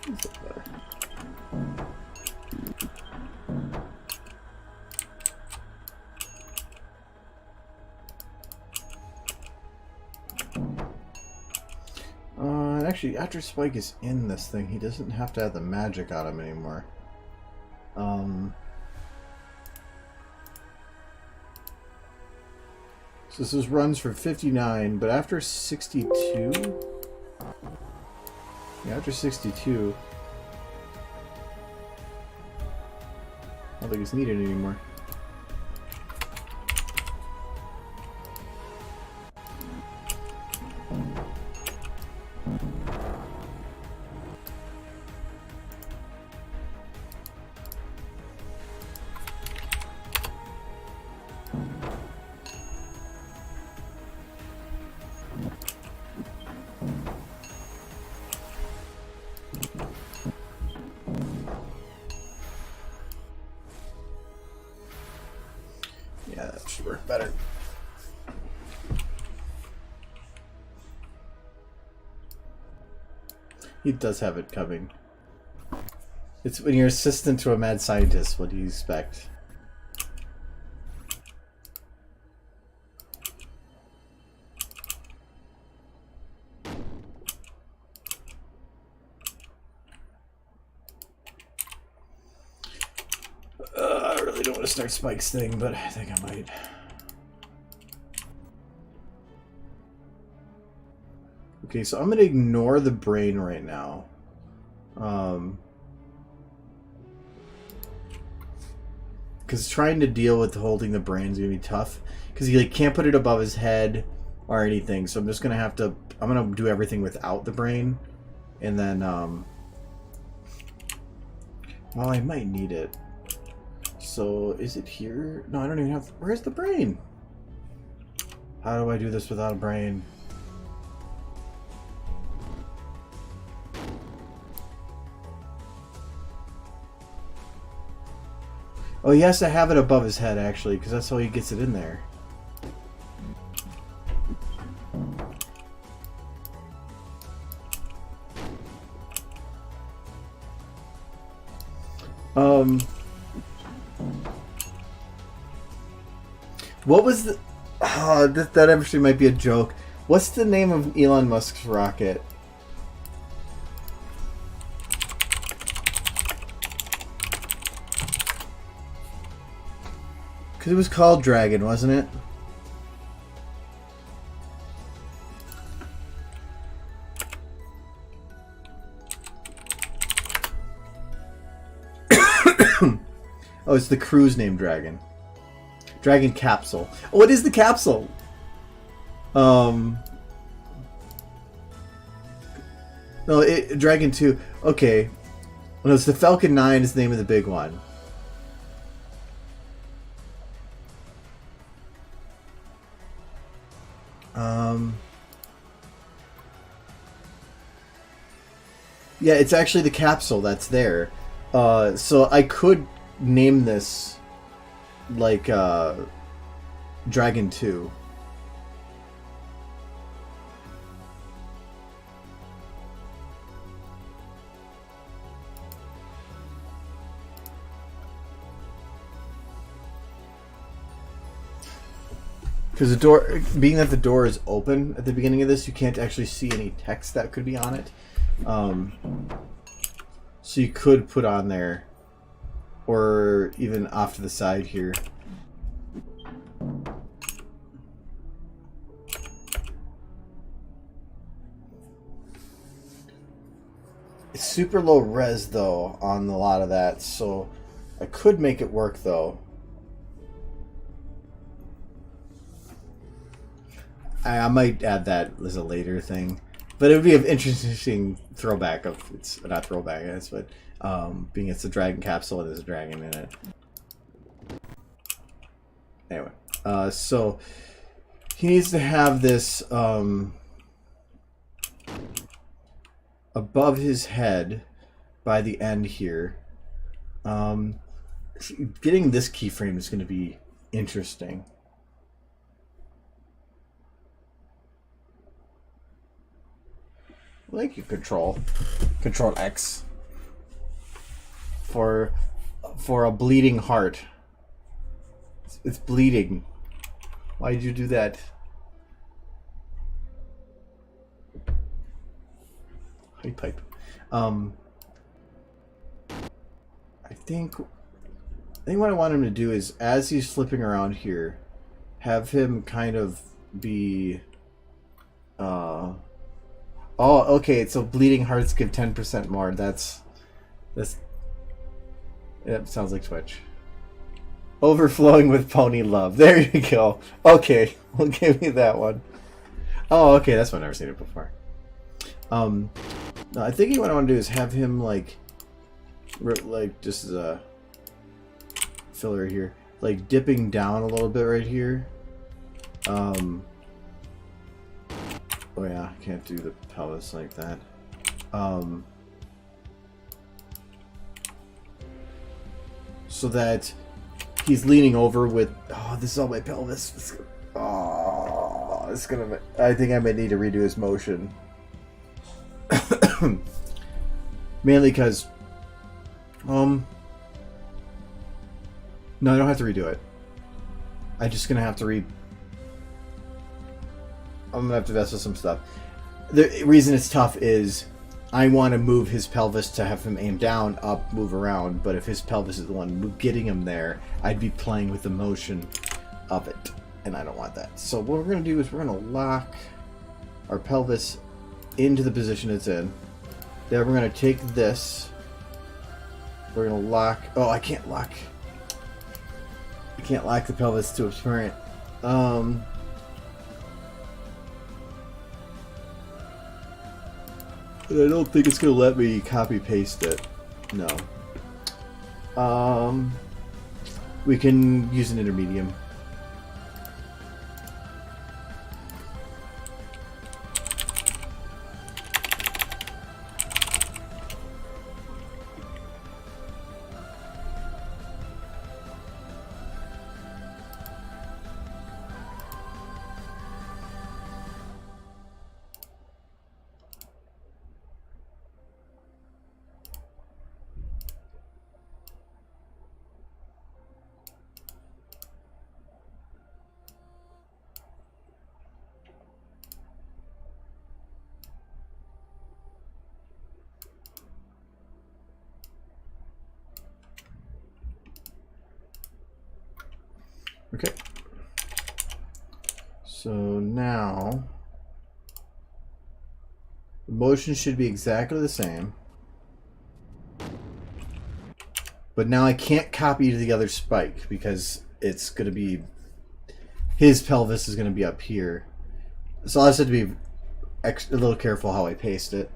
That's better. Actually, after Spike is in this thing, he doesn't have to have the magic on him anymore. So this is runs for 59, but after 62... Yeah, after 62... I don't think it's needed anymore. Yeah, that should work better. He does have it coming. It's when you're assistant to a mad scientist, what do you expect? I really don't want to start Spike's thing, but I think I might. Okay, so I'm going to ignore the brain right now. Because trying to deal with holding the brain is going to be tough. Because he can't put it above his head or anything. So I'm just going to have to... I'm going to do everything without the brain. And then... well, I might need it. So, is it here? No, I don't even have... Where's the brain? How do I do this without a brain? Oh, he has to have it above his head, actually, because that's how he gets it in there. What was the... Oh, that actually might be a joke. What's the name of Elon Musk's rocket? Because it was called Dragon, wasn't it? Oh, it's the crew's name, Dragon. Dragon capsule. Oh, what is the capsule? No, Dragon 2. Okay. Well, it's the Falcon 9 is the name of the big one. Yeah, it's actually the capsule that's there. So I could name this like Dragon 2. Because the door, being that the door is open at the beginning of this, you can't actually see any text that could be on it. So you could put on there, or even off to the side here. It's super low res though on a lot of that, so I could make it work though. I might add that as a later thing, but it would be an interesting throwback of it's not throwback, I guess, but being it's a dragon capsule and there's a dragon in it. Anyway, so he needs to have this above his head by the end here. Getting this keyframe is going to be interesting. Thank you, Control X. For a bleeding heart. It's bleeding. Why did you do that? Hey, pipe. I think what I want him to do is, as he's flipping around here, have him kind of be oh, okay, so bleeding hearts give 10% more. That's it sounds like Twitch. Overflowing with pony love. There you go. Okay, well, give me that one. Oh, okay, that's one I've never seen it before. No, I think what I want to do is have him like just as a filler here, like dipping down a little bit right here. Oh yeah, I can't do the pelvis like that. So that he's leaning over with. Oh, this is all my pelvis. Oh, it's gonna. I think I might need to redo his motion. Mainly because, no, I don't have to redo it. I'm just gonna have to I'm gonna have to mess with some stuff. The reason it's tough is I want to move his pelvis to have him aim down, up, move around. But if his pelvis is the one getting him there, I'd be playing with the motion of it, and I don't want that. So what we're gonna do is we're gonna lock our pelvis into the position it's in. Then we're gonna take this. We're gonna lock. Oh, I can't lock. I can't lock the pelvis to a parent. I don't think it's gonna let me copy paste it. No. We can use an intermedium. Okay. So now the motion should be exactly the same. But now I can't copy to the other spike because it's going to be, his pelvis is going to be up here. So I just have to be a little careful how I paste it.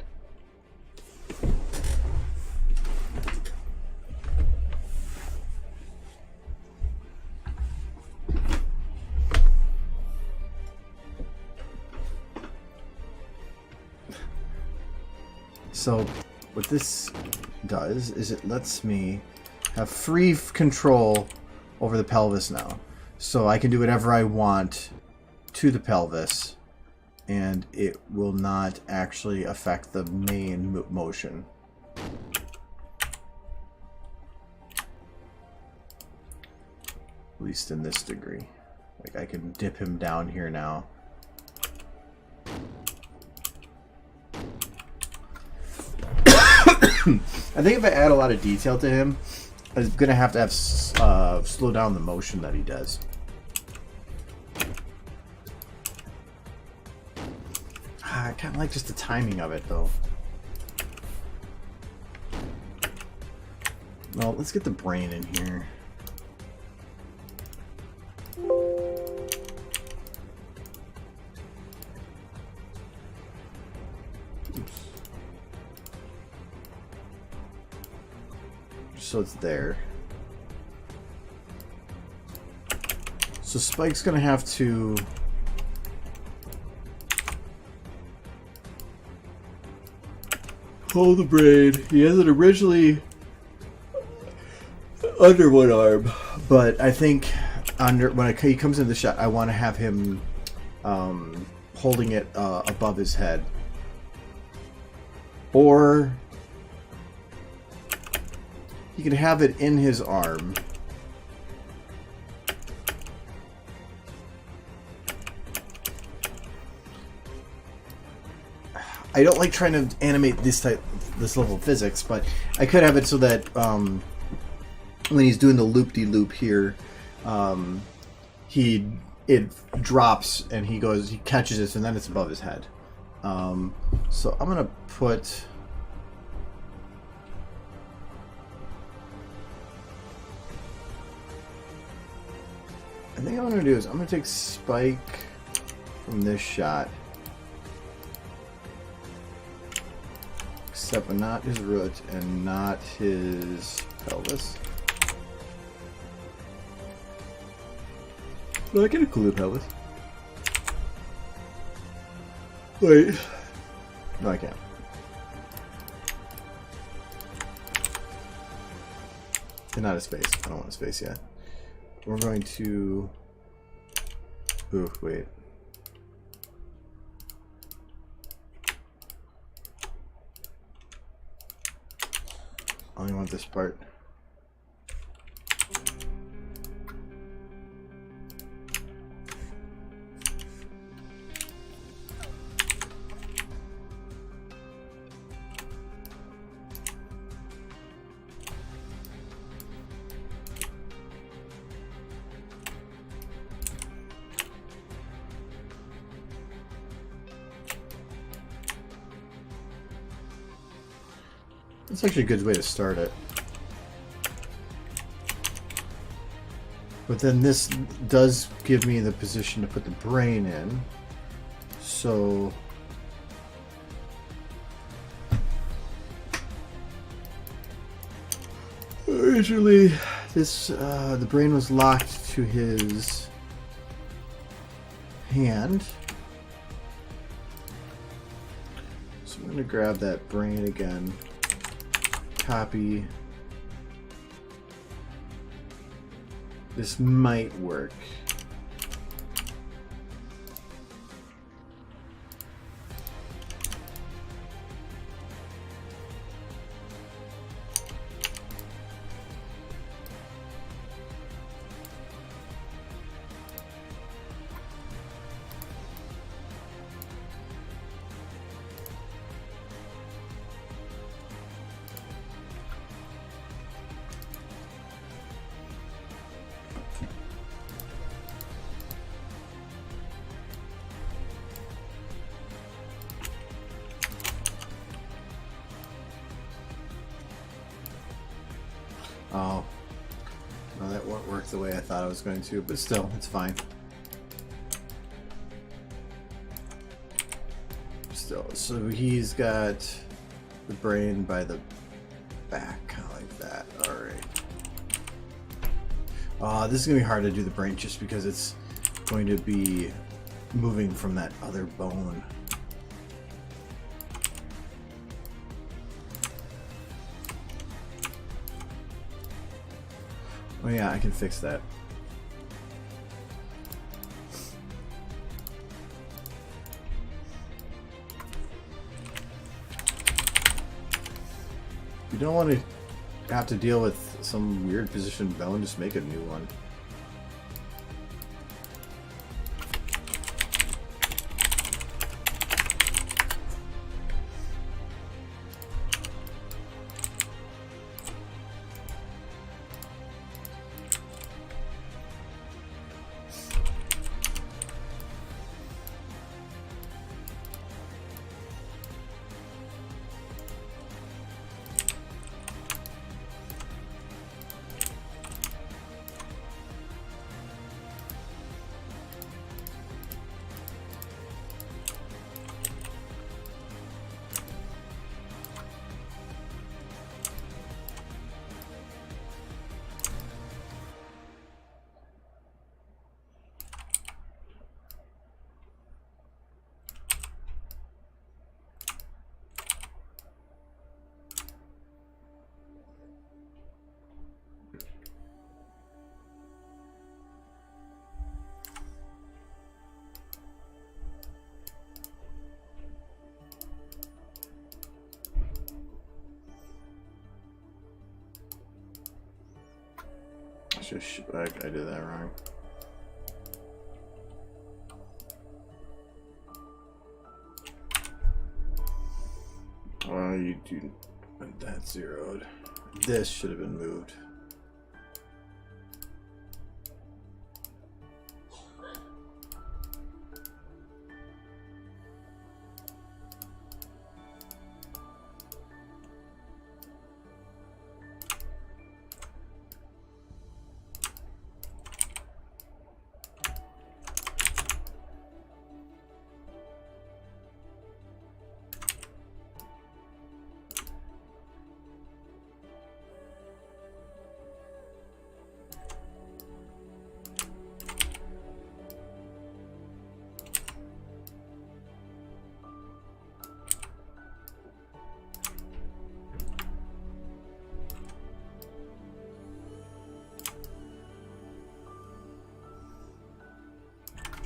So what this does is it lets me have free control over the pelvis now. So I can do whatever I want to the pelvis and it will not actually affect the main motion. At least in this degree. Like I can dip him down here now. I think if I add a lot of detail to him, I'm going to have slow down the motion that he does. I kind of like just the timing of it, though. Well, let's get the brain in here. So it's there. So Spike's gonna have to hold the brain. He has it originally under one arm, but I think when he comes into the shot, I want to have him holding it above his head. Or he could have it in his arm. I don't like trying to animate this level of physics, but I could have it so that when he's doing the loop-de-loop here, it drops and he catches it, and then it's above his head. So I'm gonna put. I think what I'm gonna do is I'm gonna take Spike from this shot. Except not his root and not his pelvis. Well, I get a cool pelvis. Wait. No, I can't. And not his face. I don't want his face yet. We're going to... Ooh, wait. I only want this part. That's actually a good way to start it. But then this does give me the position to put the brain in. So originally this the brain was locked to his hand. So I'm going to grab that brain again. Copy. This might work. Oh, no, that won't work the way I thought it was going to, but still, it's fine. Still, so he's got the brain by the back, kind of like that. Alright. This is going to be hard to do the brain just because it's going to be moving from that other bone. Oh yeah, I can fix that. You don't want to have to deal with some weird positioned bone, just make a new one. I did that wrong. You do that zeroed. This should have been moved.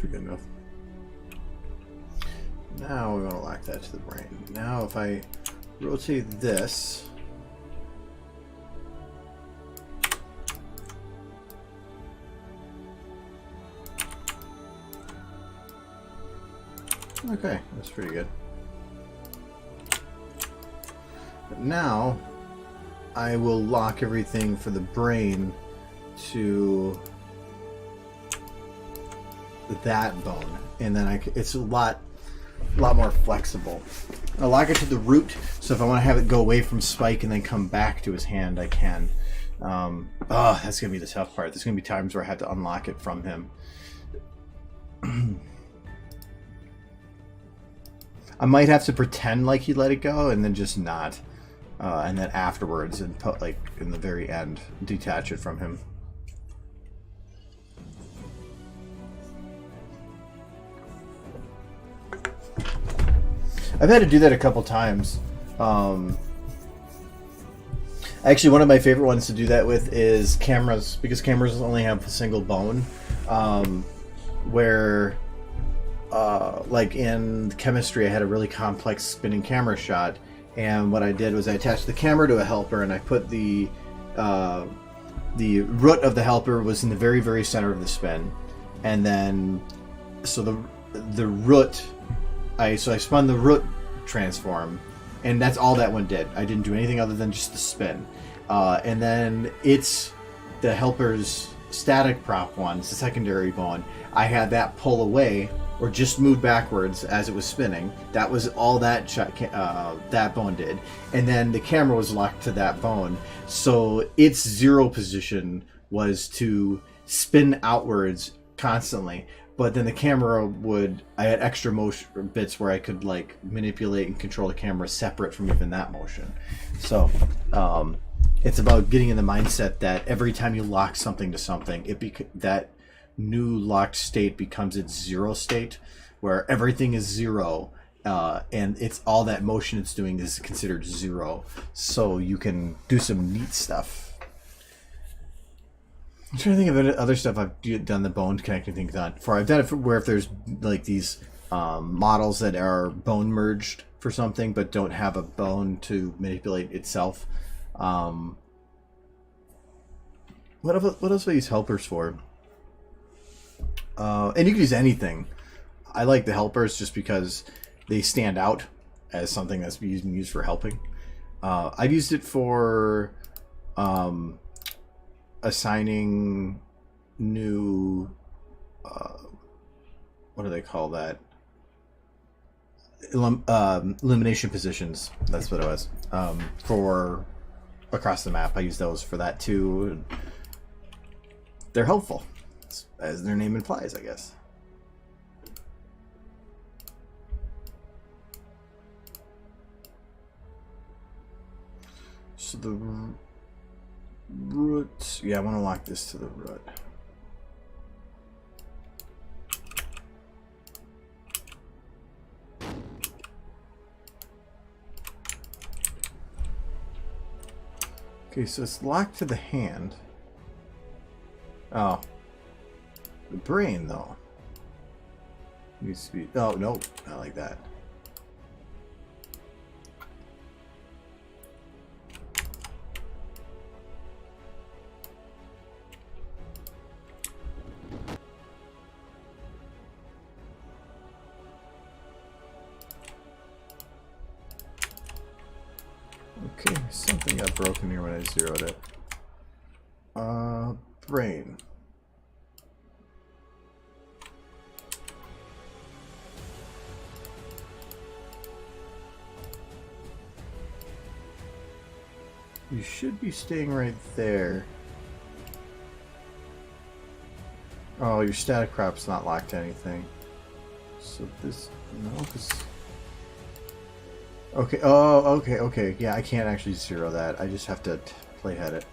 Good enough. Now we're going to lock that to the brain. Now if I rotate this, okay, that's pretty good. But now I will lock everything for the brain to that bone, and then it's a lot more flexible. I'll lock it to the root, so if I want to have it go away from Spike and then come back to his hand, I can. That's gonna be the tough part. There's gonna be times where I have to unlock it from him. I might have to pretend like he let it go and then just not, and then afterwards and put, like, in the very end, detach it from him. I've had to do that a couple times. Actually, one of my favorite ones to do that with is cameras, because cameras only have a single bone. Where, like in chemistry, I had a really complex spinning camera shot, and what I did was I attached the camera to a helper, and I put the root of the helper was in the very, very center of the spin, and then so the root. I spun the root transform, and that's all that one did. I didn't do anything other than just the spin. And then it's the helper's static prop one, it's the secondary bone. I had that pull away or just move backwards as it was spinning. That was all that that bone did. And then the camera was locked to that bone. So its zero position was to spin outwards constantly. But then the camera I had extra motion bits where I could, like, manipulate and control the camera separate from even that motion. So it's about getting in the mindset that every time you lock something to something, that new locked state becomes its zero state, where everything is zero, and it's all that motion it's doing is considered zero. So you can do some neat stuff. I'm trying to think of other stuff I've done the bone connecting things on for. I've done it where if there's like these models that are bone merged for something but don't have a bone to manipulate itself. What else do I use helpers for? And you can use anything. I like the helpers just because they stand out as something that's used for helping. I've used it for assigning new what do they call that, elimination positions. That's what it was, for across the map. I use those for that too. They're helpful, as their name implies, I guess. So the root, yeah, I want to lock this to the root. Okay, so it's locked to the hand. Oh, the brain though needs to be. Oh no, not like that. Okay, something got broken here when I zeroed it. Brain. You should be staying right there. Oh, your static crop's not locked to anything. So this, no, this. Okay. Oh, okay, okay. Yeah, I can't actually zero that. I just have to playhead it.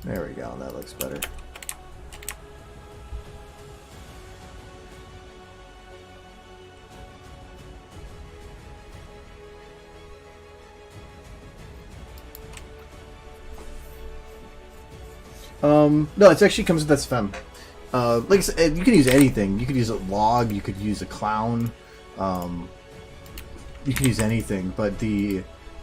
There we go. That looks better. No, it actually comes with SFM. Like I said, you can use anything. You could use a log. You could use a clown. You could use anything. But the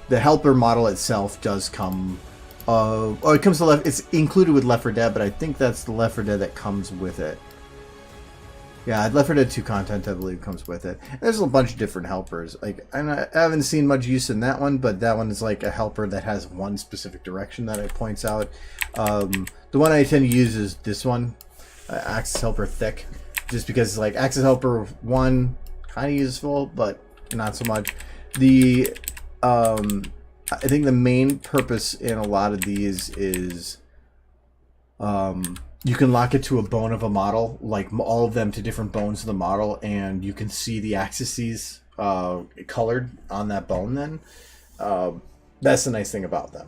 helper model itself does come. Oh, it comes to left. It's included with Left 4 Dead, but I think that's the Left 4 Dead that comes with it. Yeah, Left 4 Dead 2 content, I believe, comes with it. There's a bunch of different helpers. Like, and I haven't seen much use in that one, but that one is like a helper that has one specific direction that it points out. The one I tend to use is this one, Axis Helper Thick, just because like Axis Helper 1 kind of useful, but not so much. I think the main purpose in a lot of these is you can lock it to a bone of a model, like all of them to different bones of the model, and you can see the axes colored on that bone then. That's the nice thing about them.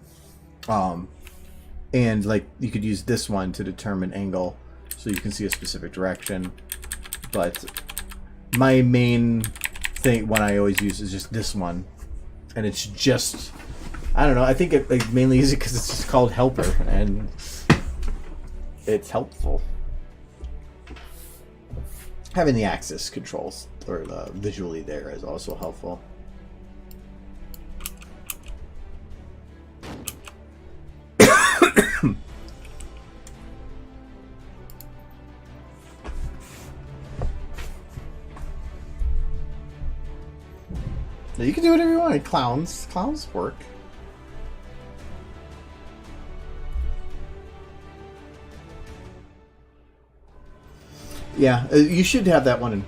And like you could use this one to determine angle so you can see a specific direction. But my main thing, one I always use, is just this one. And it's just, I don't know, I think it like, mainly use it because it's just called Helper, and it's helpful. Having the axis controls or visually there is also helpful. You can do whatever you want. Clowns work. Yeah, you should have that one in.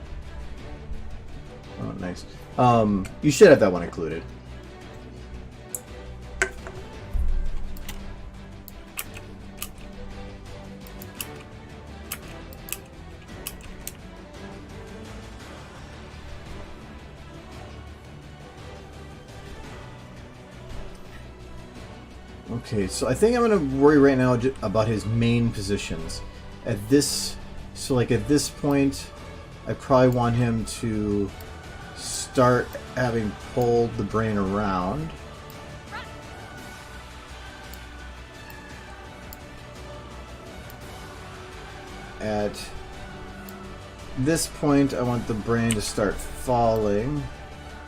Oh, nice. You should have that one included. Okay, so I think I'm going to worry right now about his main positions. At this point, I probably want him to start having pulled the brain around. At this point, I want the brain to start falling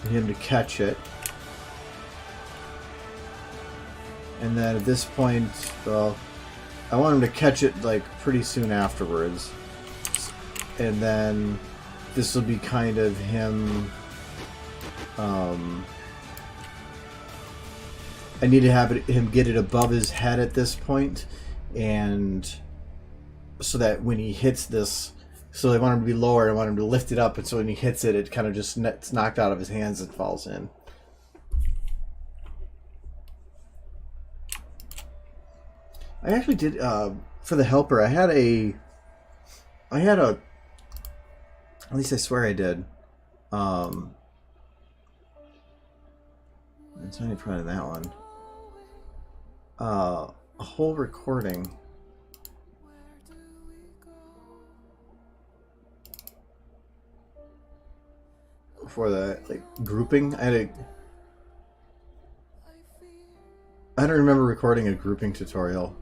and him to catch it. And then at this point, well, I want him to catch it like pretty soon afterwards. And then this will be kind of him. I need to have him get it above his head at this point, and so that when he hits this, so I want him to be lower. I want him to lift it up, and so when he hits it, it kind of just it's knocked out of his hands and falls in. I actually did for the helper. I had a. At least I swear I did. I'm trying to find that one. A whole recording. For the like grouping, I don't remember recording a grouping tutorial.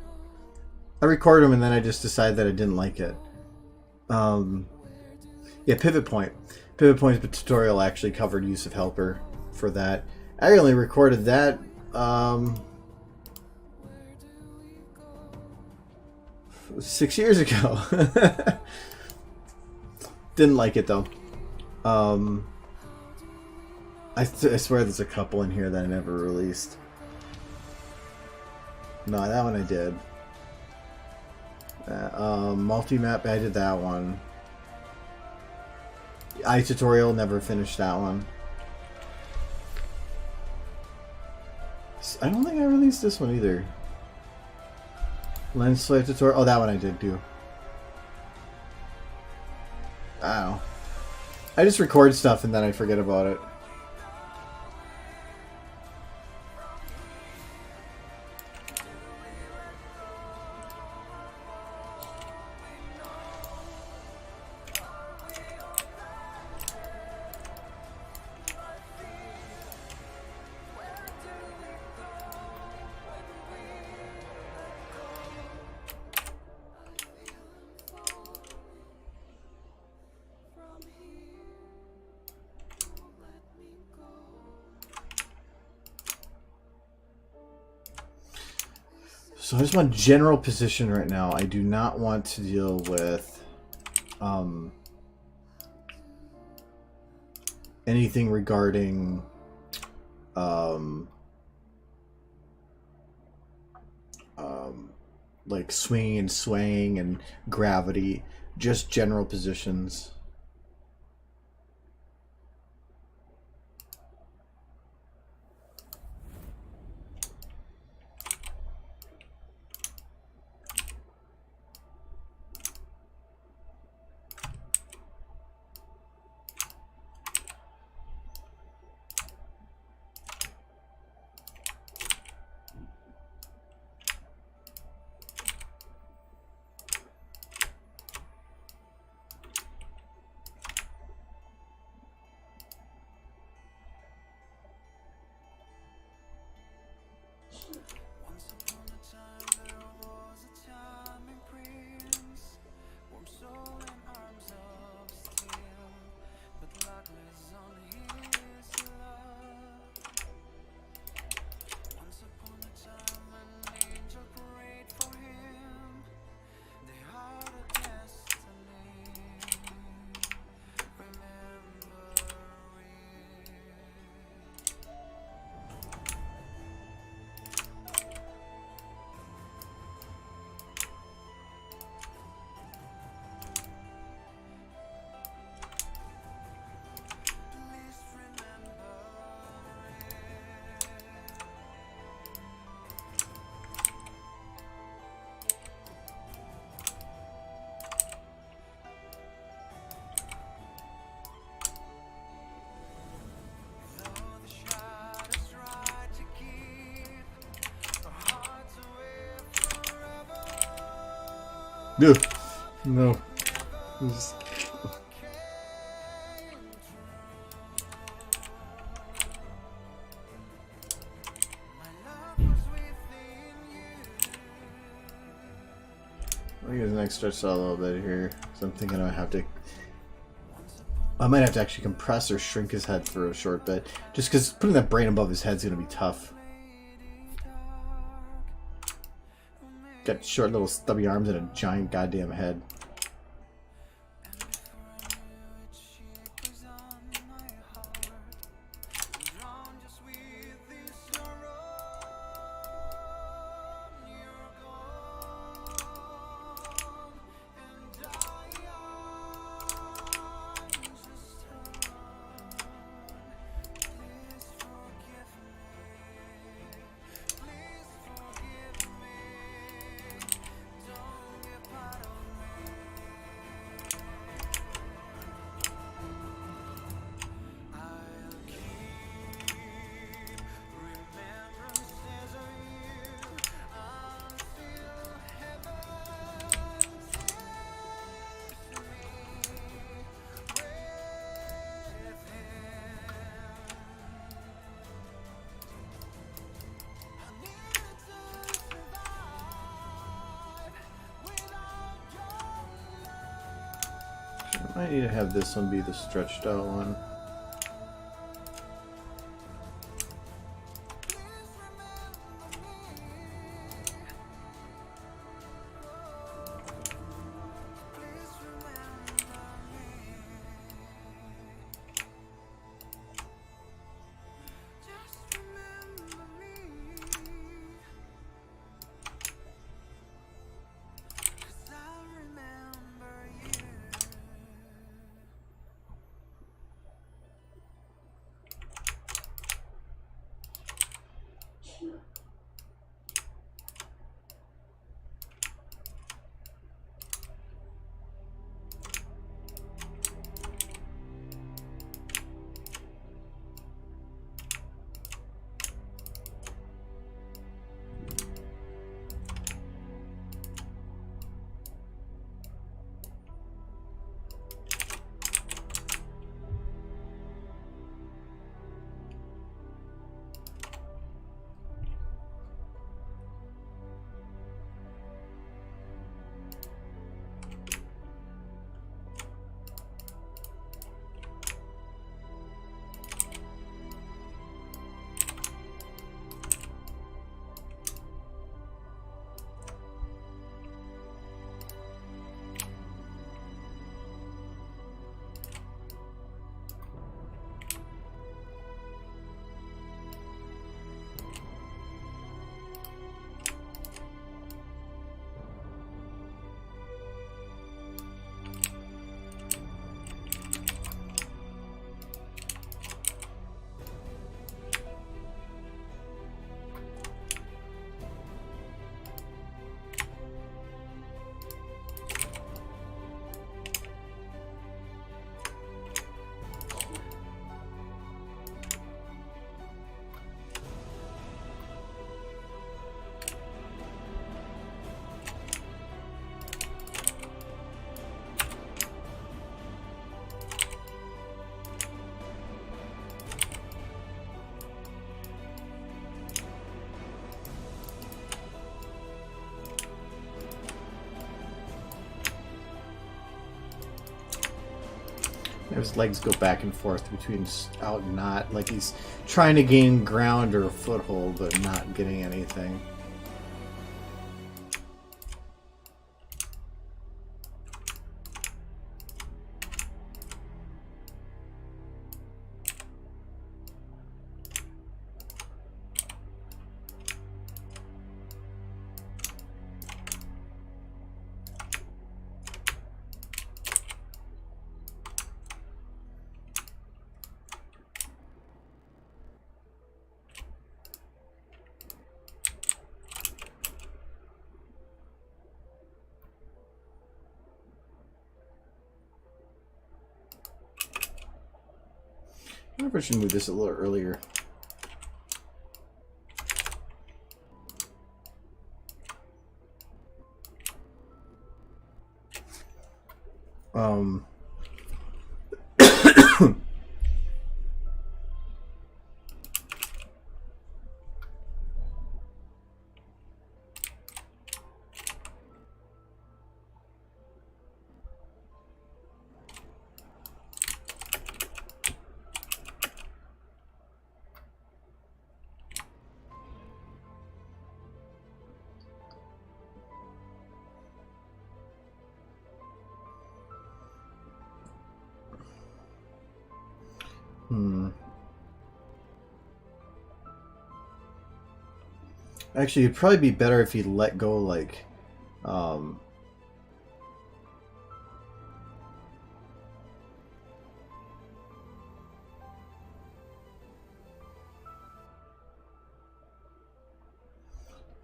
I recorded them and then I just decided that I didn't like it. Yeah, Pivot Point. Pivot Point's tutorial actually covered use of Helper for that. I only recorded that 6 years ago. Didn't like it though. I swear there's a couple in here that I never released. No, that one I did. Multi-map, I did that one. iTutorial, never finished that one. I don't think I released this one either. Lens flare tutorial, oh, that one I did do. Ow. I just record stuff and then I forget about it. So I just want general position right now. I do not want to deal with anything regarding like swinging and swaying and gravity. Just general positions. No. No. Just... I think the next stretch out a little bit here. So I'm thinking I might have to actually compress or shrink his head for a short bit. Just because putting that brain above his head is going to be tough. Got short little stubby arms and a giant goddamn head. I need to have this one be the stretched out one. His legs go back and forth between out and not, like he's trying to gain ground or a foothold, but not getting anything. I wonder if I should move this a little earlier. Actually, it'd probably be better if he let go, like,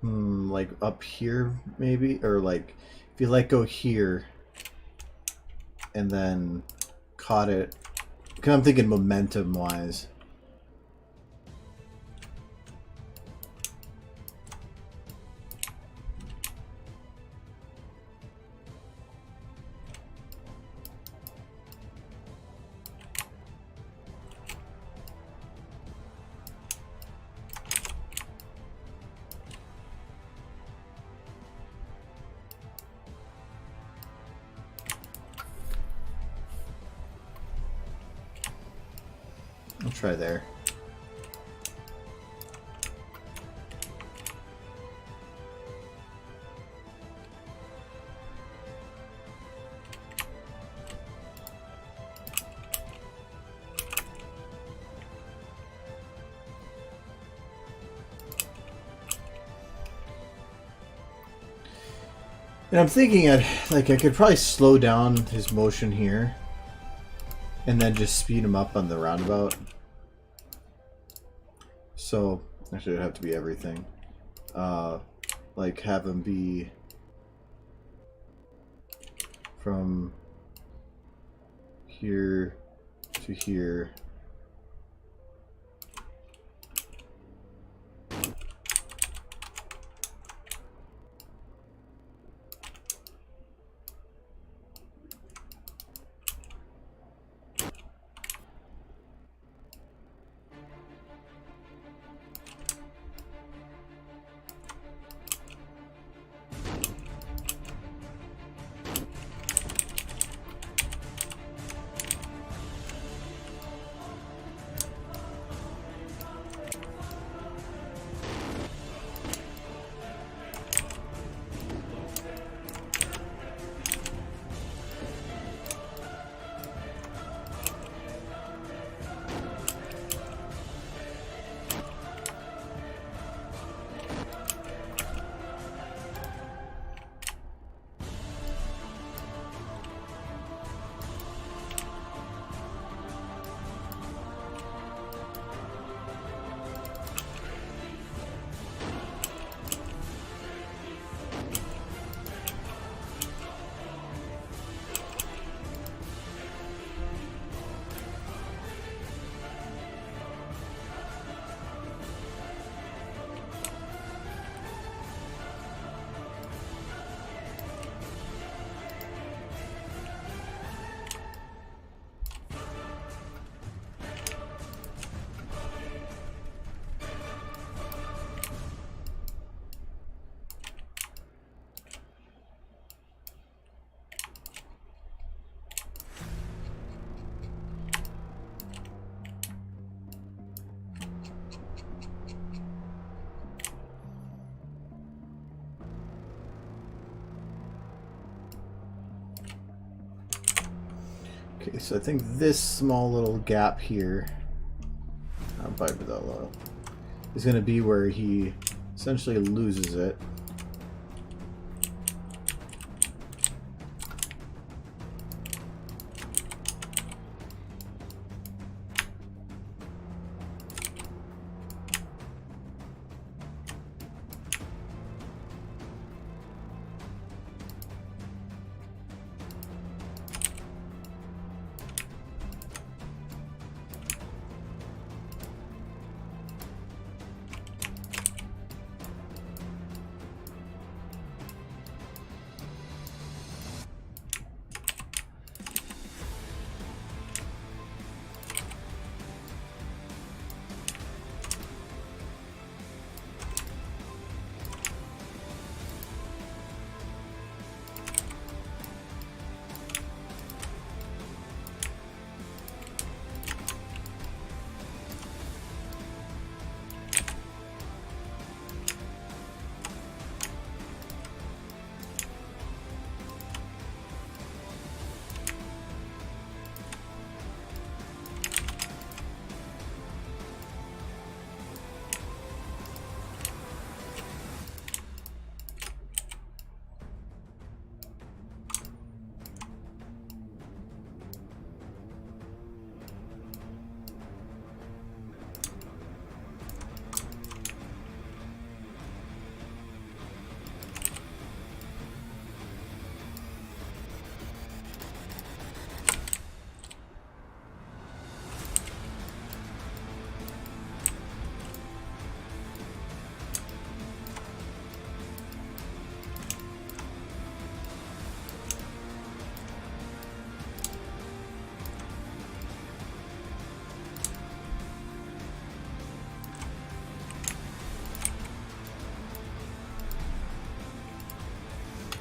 like up here, maybe? Or, like, if you let go here, and then caught it. Because I'm thinking momentum-wise. I'll try there. And I'm thinking, like, I could probably slow down his motion here, and then just speed him up on the roundabout. So, actually, it'd have to be everything. Like, have him be from here to here. Okay, so I think this small little gap here, is going to be where he essentially loses it.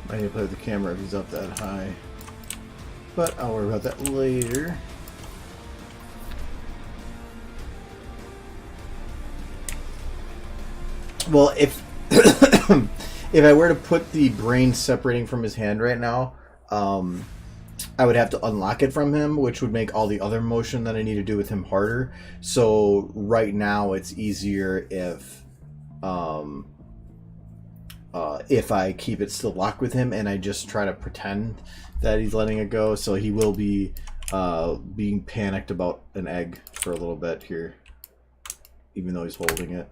I need to play with the camera if he's up that high. But I'll worry about that later. Well, if if I were to put the brain separating from his hand right now, I would have to unlock it from him, which would make all the other motion that I need to do with him harder. So right now it's easier if I keep it still locked with him and I just try to pretend that he's letting it go. So he will be being panicked about an egg for a little bit here, even though he's holding it.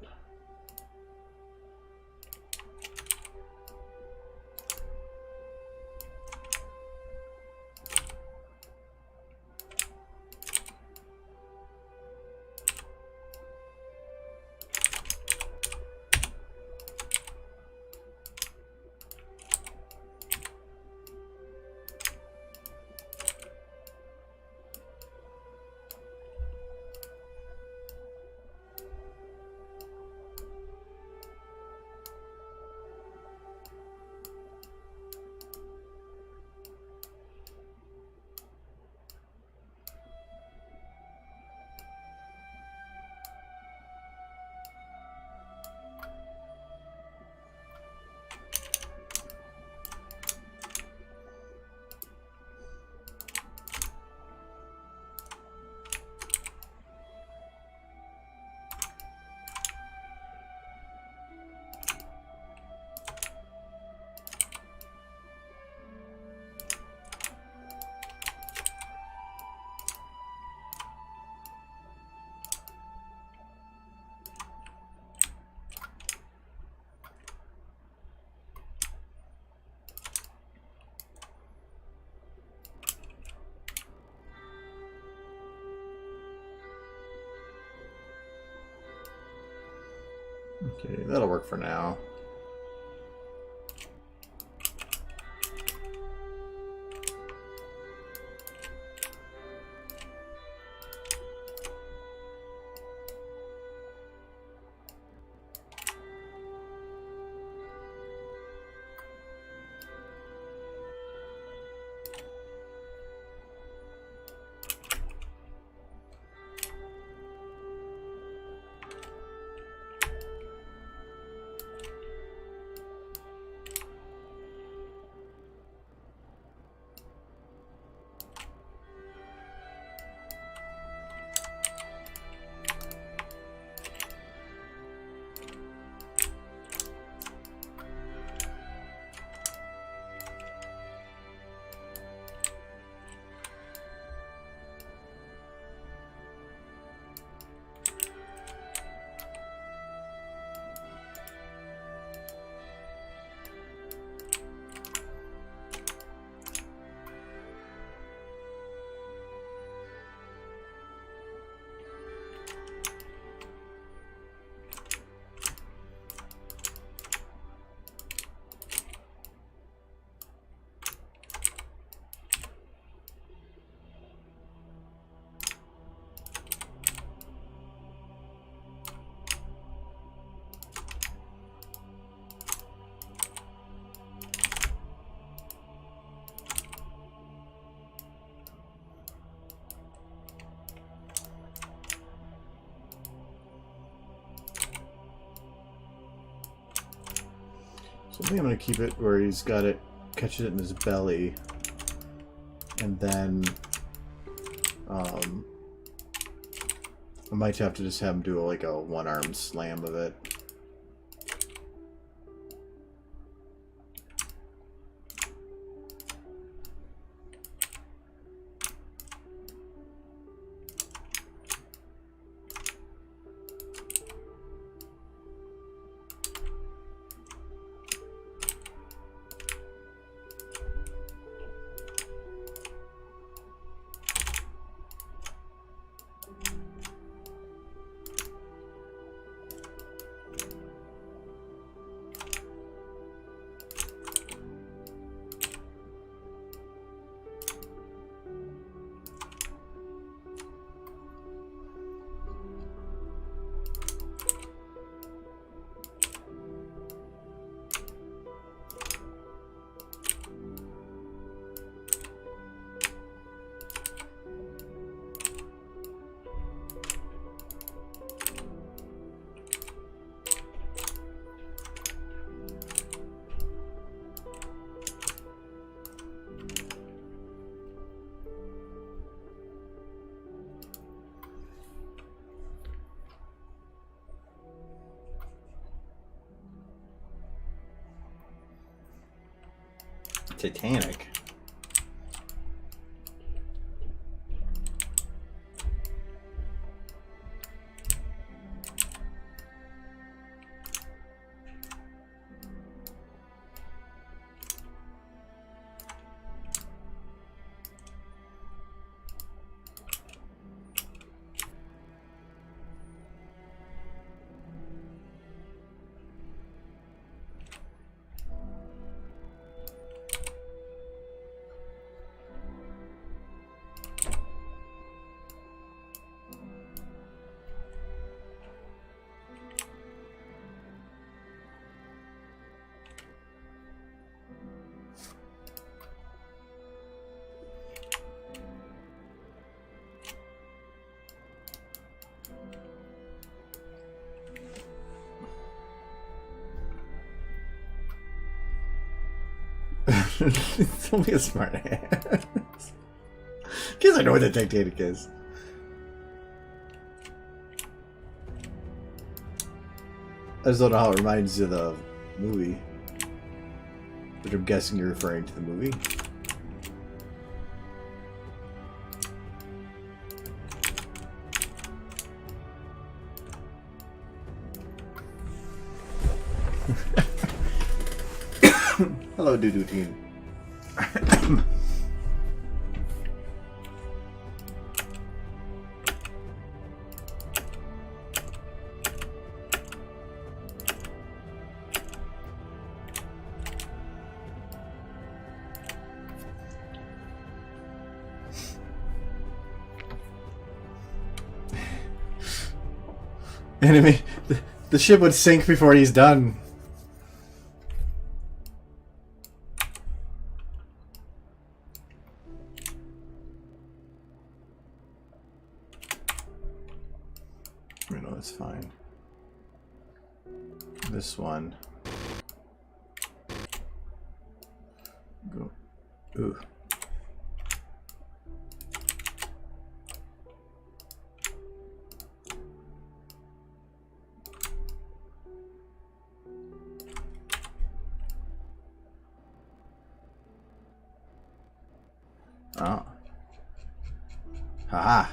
Okay, that'll work for now. So I think I'm going to keep it where he's got it, catching it in his belly, and then I might have to just have him do like a one-arm slam of it. Titanic. Don't be a smart ass. Guess I know what the Titanic is. I just don't know how it reminds you of the movie. But I'm guessing you're referring to the movie. Hello, Doo-Doo Teen. Enemy. The ship would sink before he's done. No, that's fine. This one. Go. Ooh. Oh. Haha.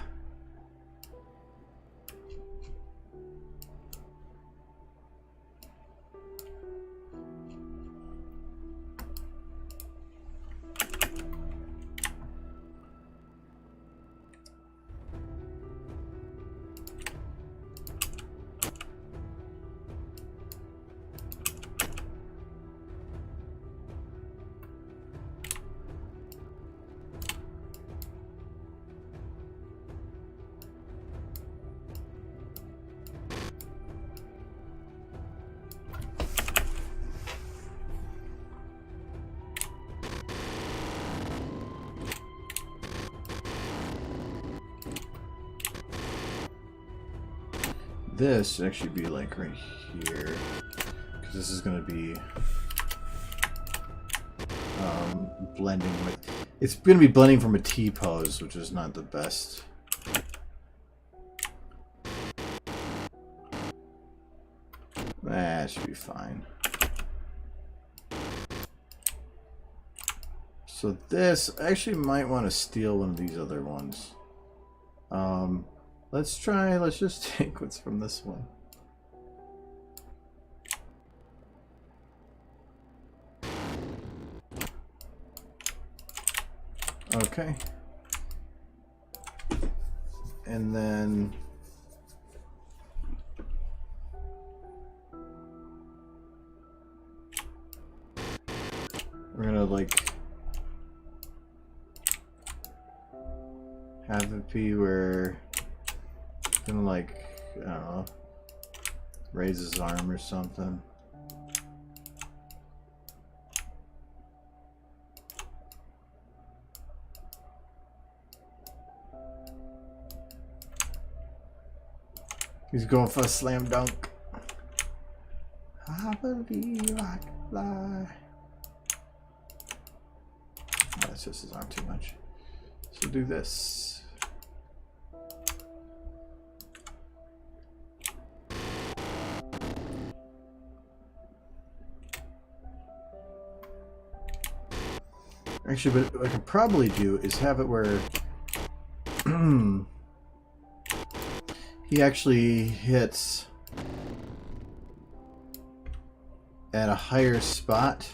This should actually be like right here, because this is going to be blending with. It's going to be blending from a T-pose, which is not the best. That should be fine. So this, I actually might want to steal one of these other ones. Let's just take what's from this one. Okay. And then we're gonna like have it be where gonna like, I don't know, raise his arm or something. He's going for a slam dunk. I believe I can fly. Oh, that's just his arm too much. So do this. Actually, but what I could probably do is have it where he actually hits at a higher spot.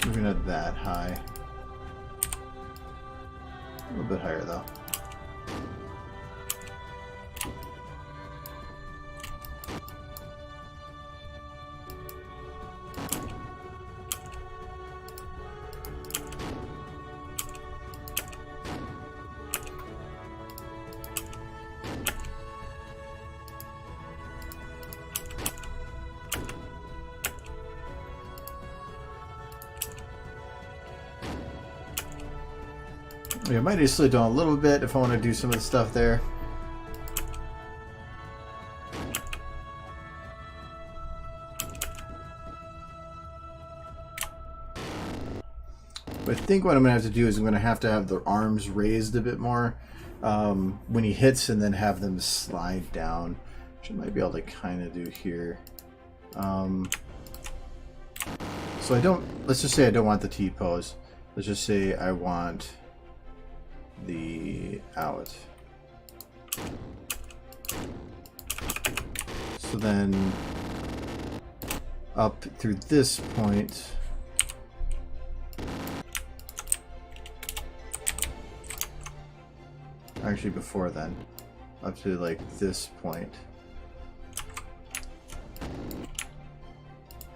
Maybe not that high. A little bit higher though. I might just slow down a little bit if I want to do some of the stuff there. But I think what I'm going to have to do is I'm going to have the arms raised a bit more when he hits, and then have them slide down, which I might be able to kind of do here. So I don't, let's just say I don't want the T-pose. Let's just say I want the out. So then up through this point, actually before then, up to like this point,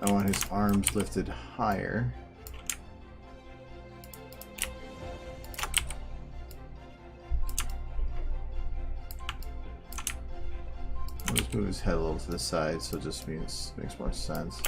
I want his arms lifted higher. I'll just move his head a little to the side, so it just makes more sense.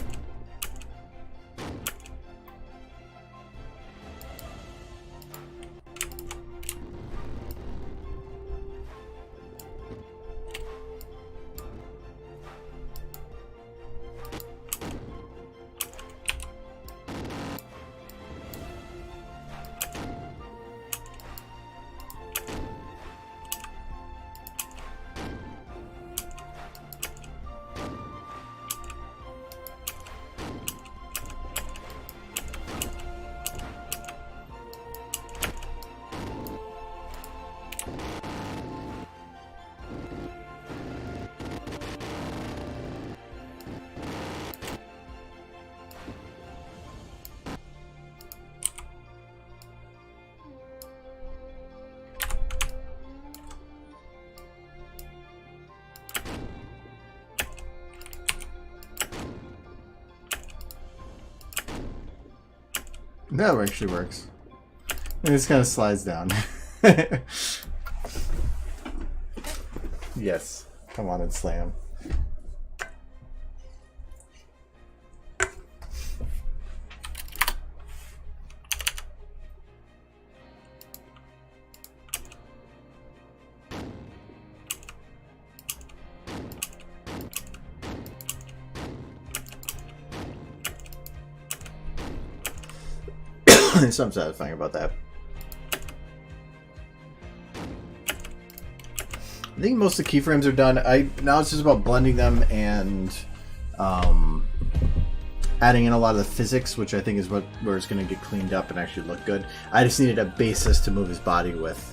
That actually works. this kind of slides down. Yes. Come on and slam. There's something satisfying about that. I think most of the keyframes are done. Now it's just about blending them and adding in a lot of the physics, which I think is where it's going to get cleaned up and actually look good. I just needed a basis to move his body with.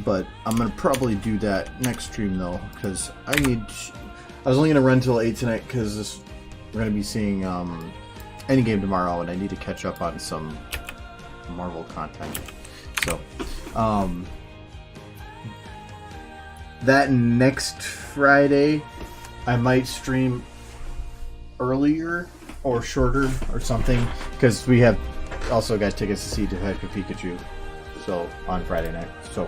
But I'm going to probably do that next stream though, because I was only going to run till 8 tonight because we're going to be seeing Endgame tomorrow, and I need to catch up on some Marvel content. So, that next Friday, I might stream earlier or shorter or something, because we have also got tickets to see Detective Pikachu, so on Friday night. So,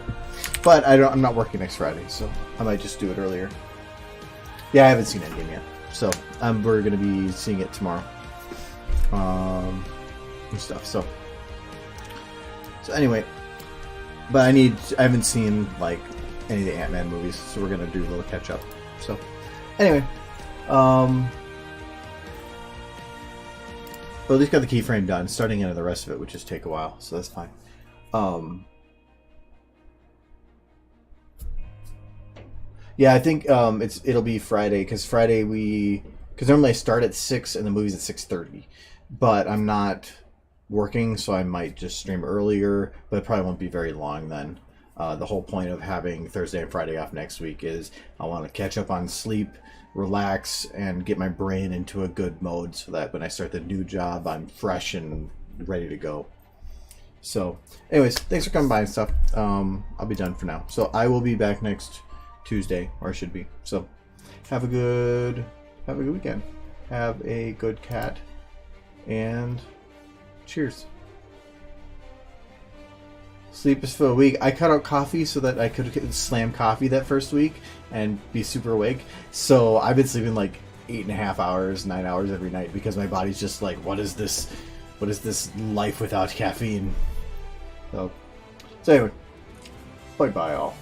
but I'm not working next Friday, so I might just do it earlier. Yeah, I haven't seen Endgame yet, so we're gonna be seeing it tomorrow. And stuff. So anyway, but I haven't seen like any of the Ant-Man movies, so we're gonna do a little catch up. So anyway, but at least got the keyframe done. Starting into the rest of it would just take a while, so that's fine. Yeah, I think it'll be Friday, because normally I start at 6 and the movie's at 6:30. But I'm not working, so I might just stream earlier, but it probably won't be very long then. The whole point of having Thursday and Friday off next week is I want to catch up on sleep, relax, and get my brain into a good mode so that when I start the new job, I'm fresh and ready to go. So, anyways, thanks for coming by and stuff. I'll be done for now. So I will be back next Tuesday, or I should be. So have a good weekend. Have a good cat. And cheers. Sleep is for a week. I cut out coffee so that I could slam coffee that first week and be super awake. So I've been sleeping like 8.5 hours, 9 hours every night because my body's just like, what is this life without caffeine? So anyway, bye all.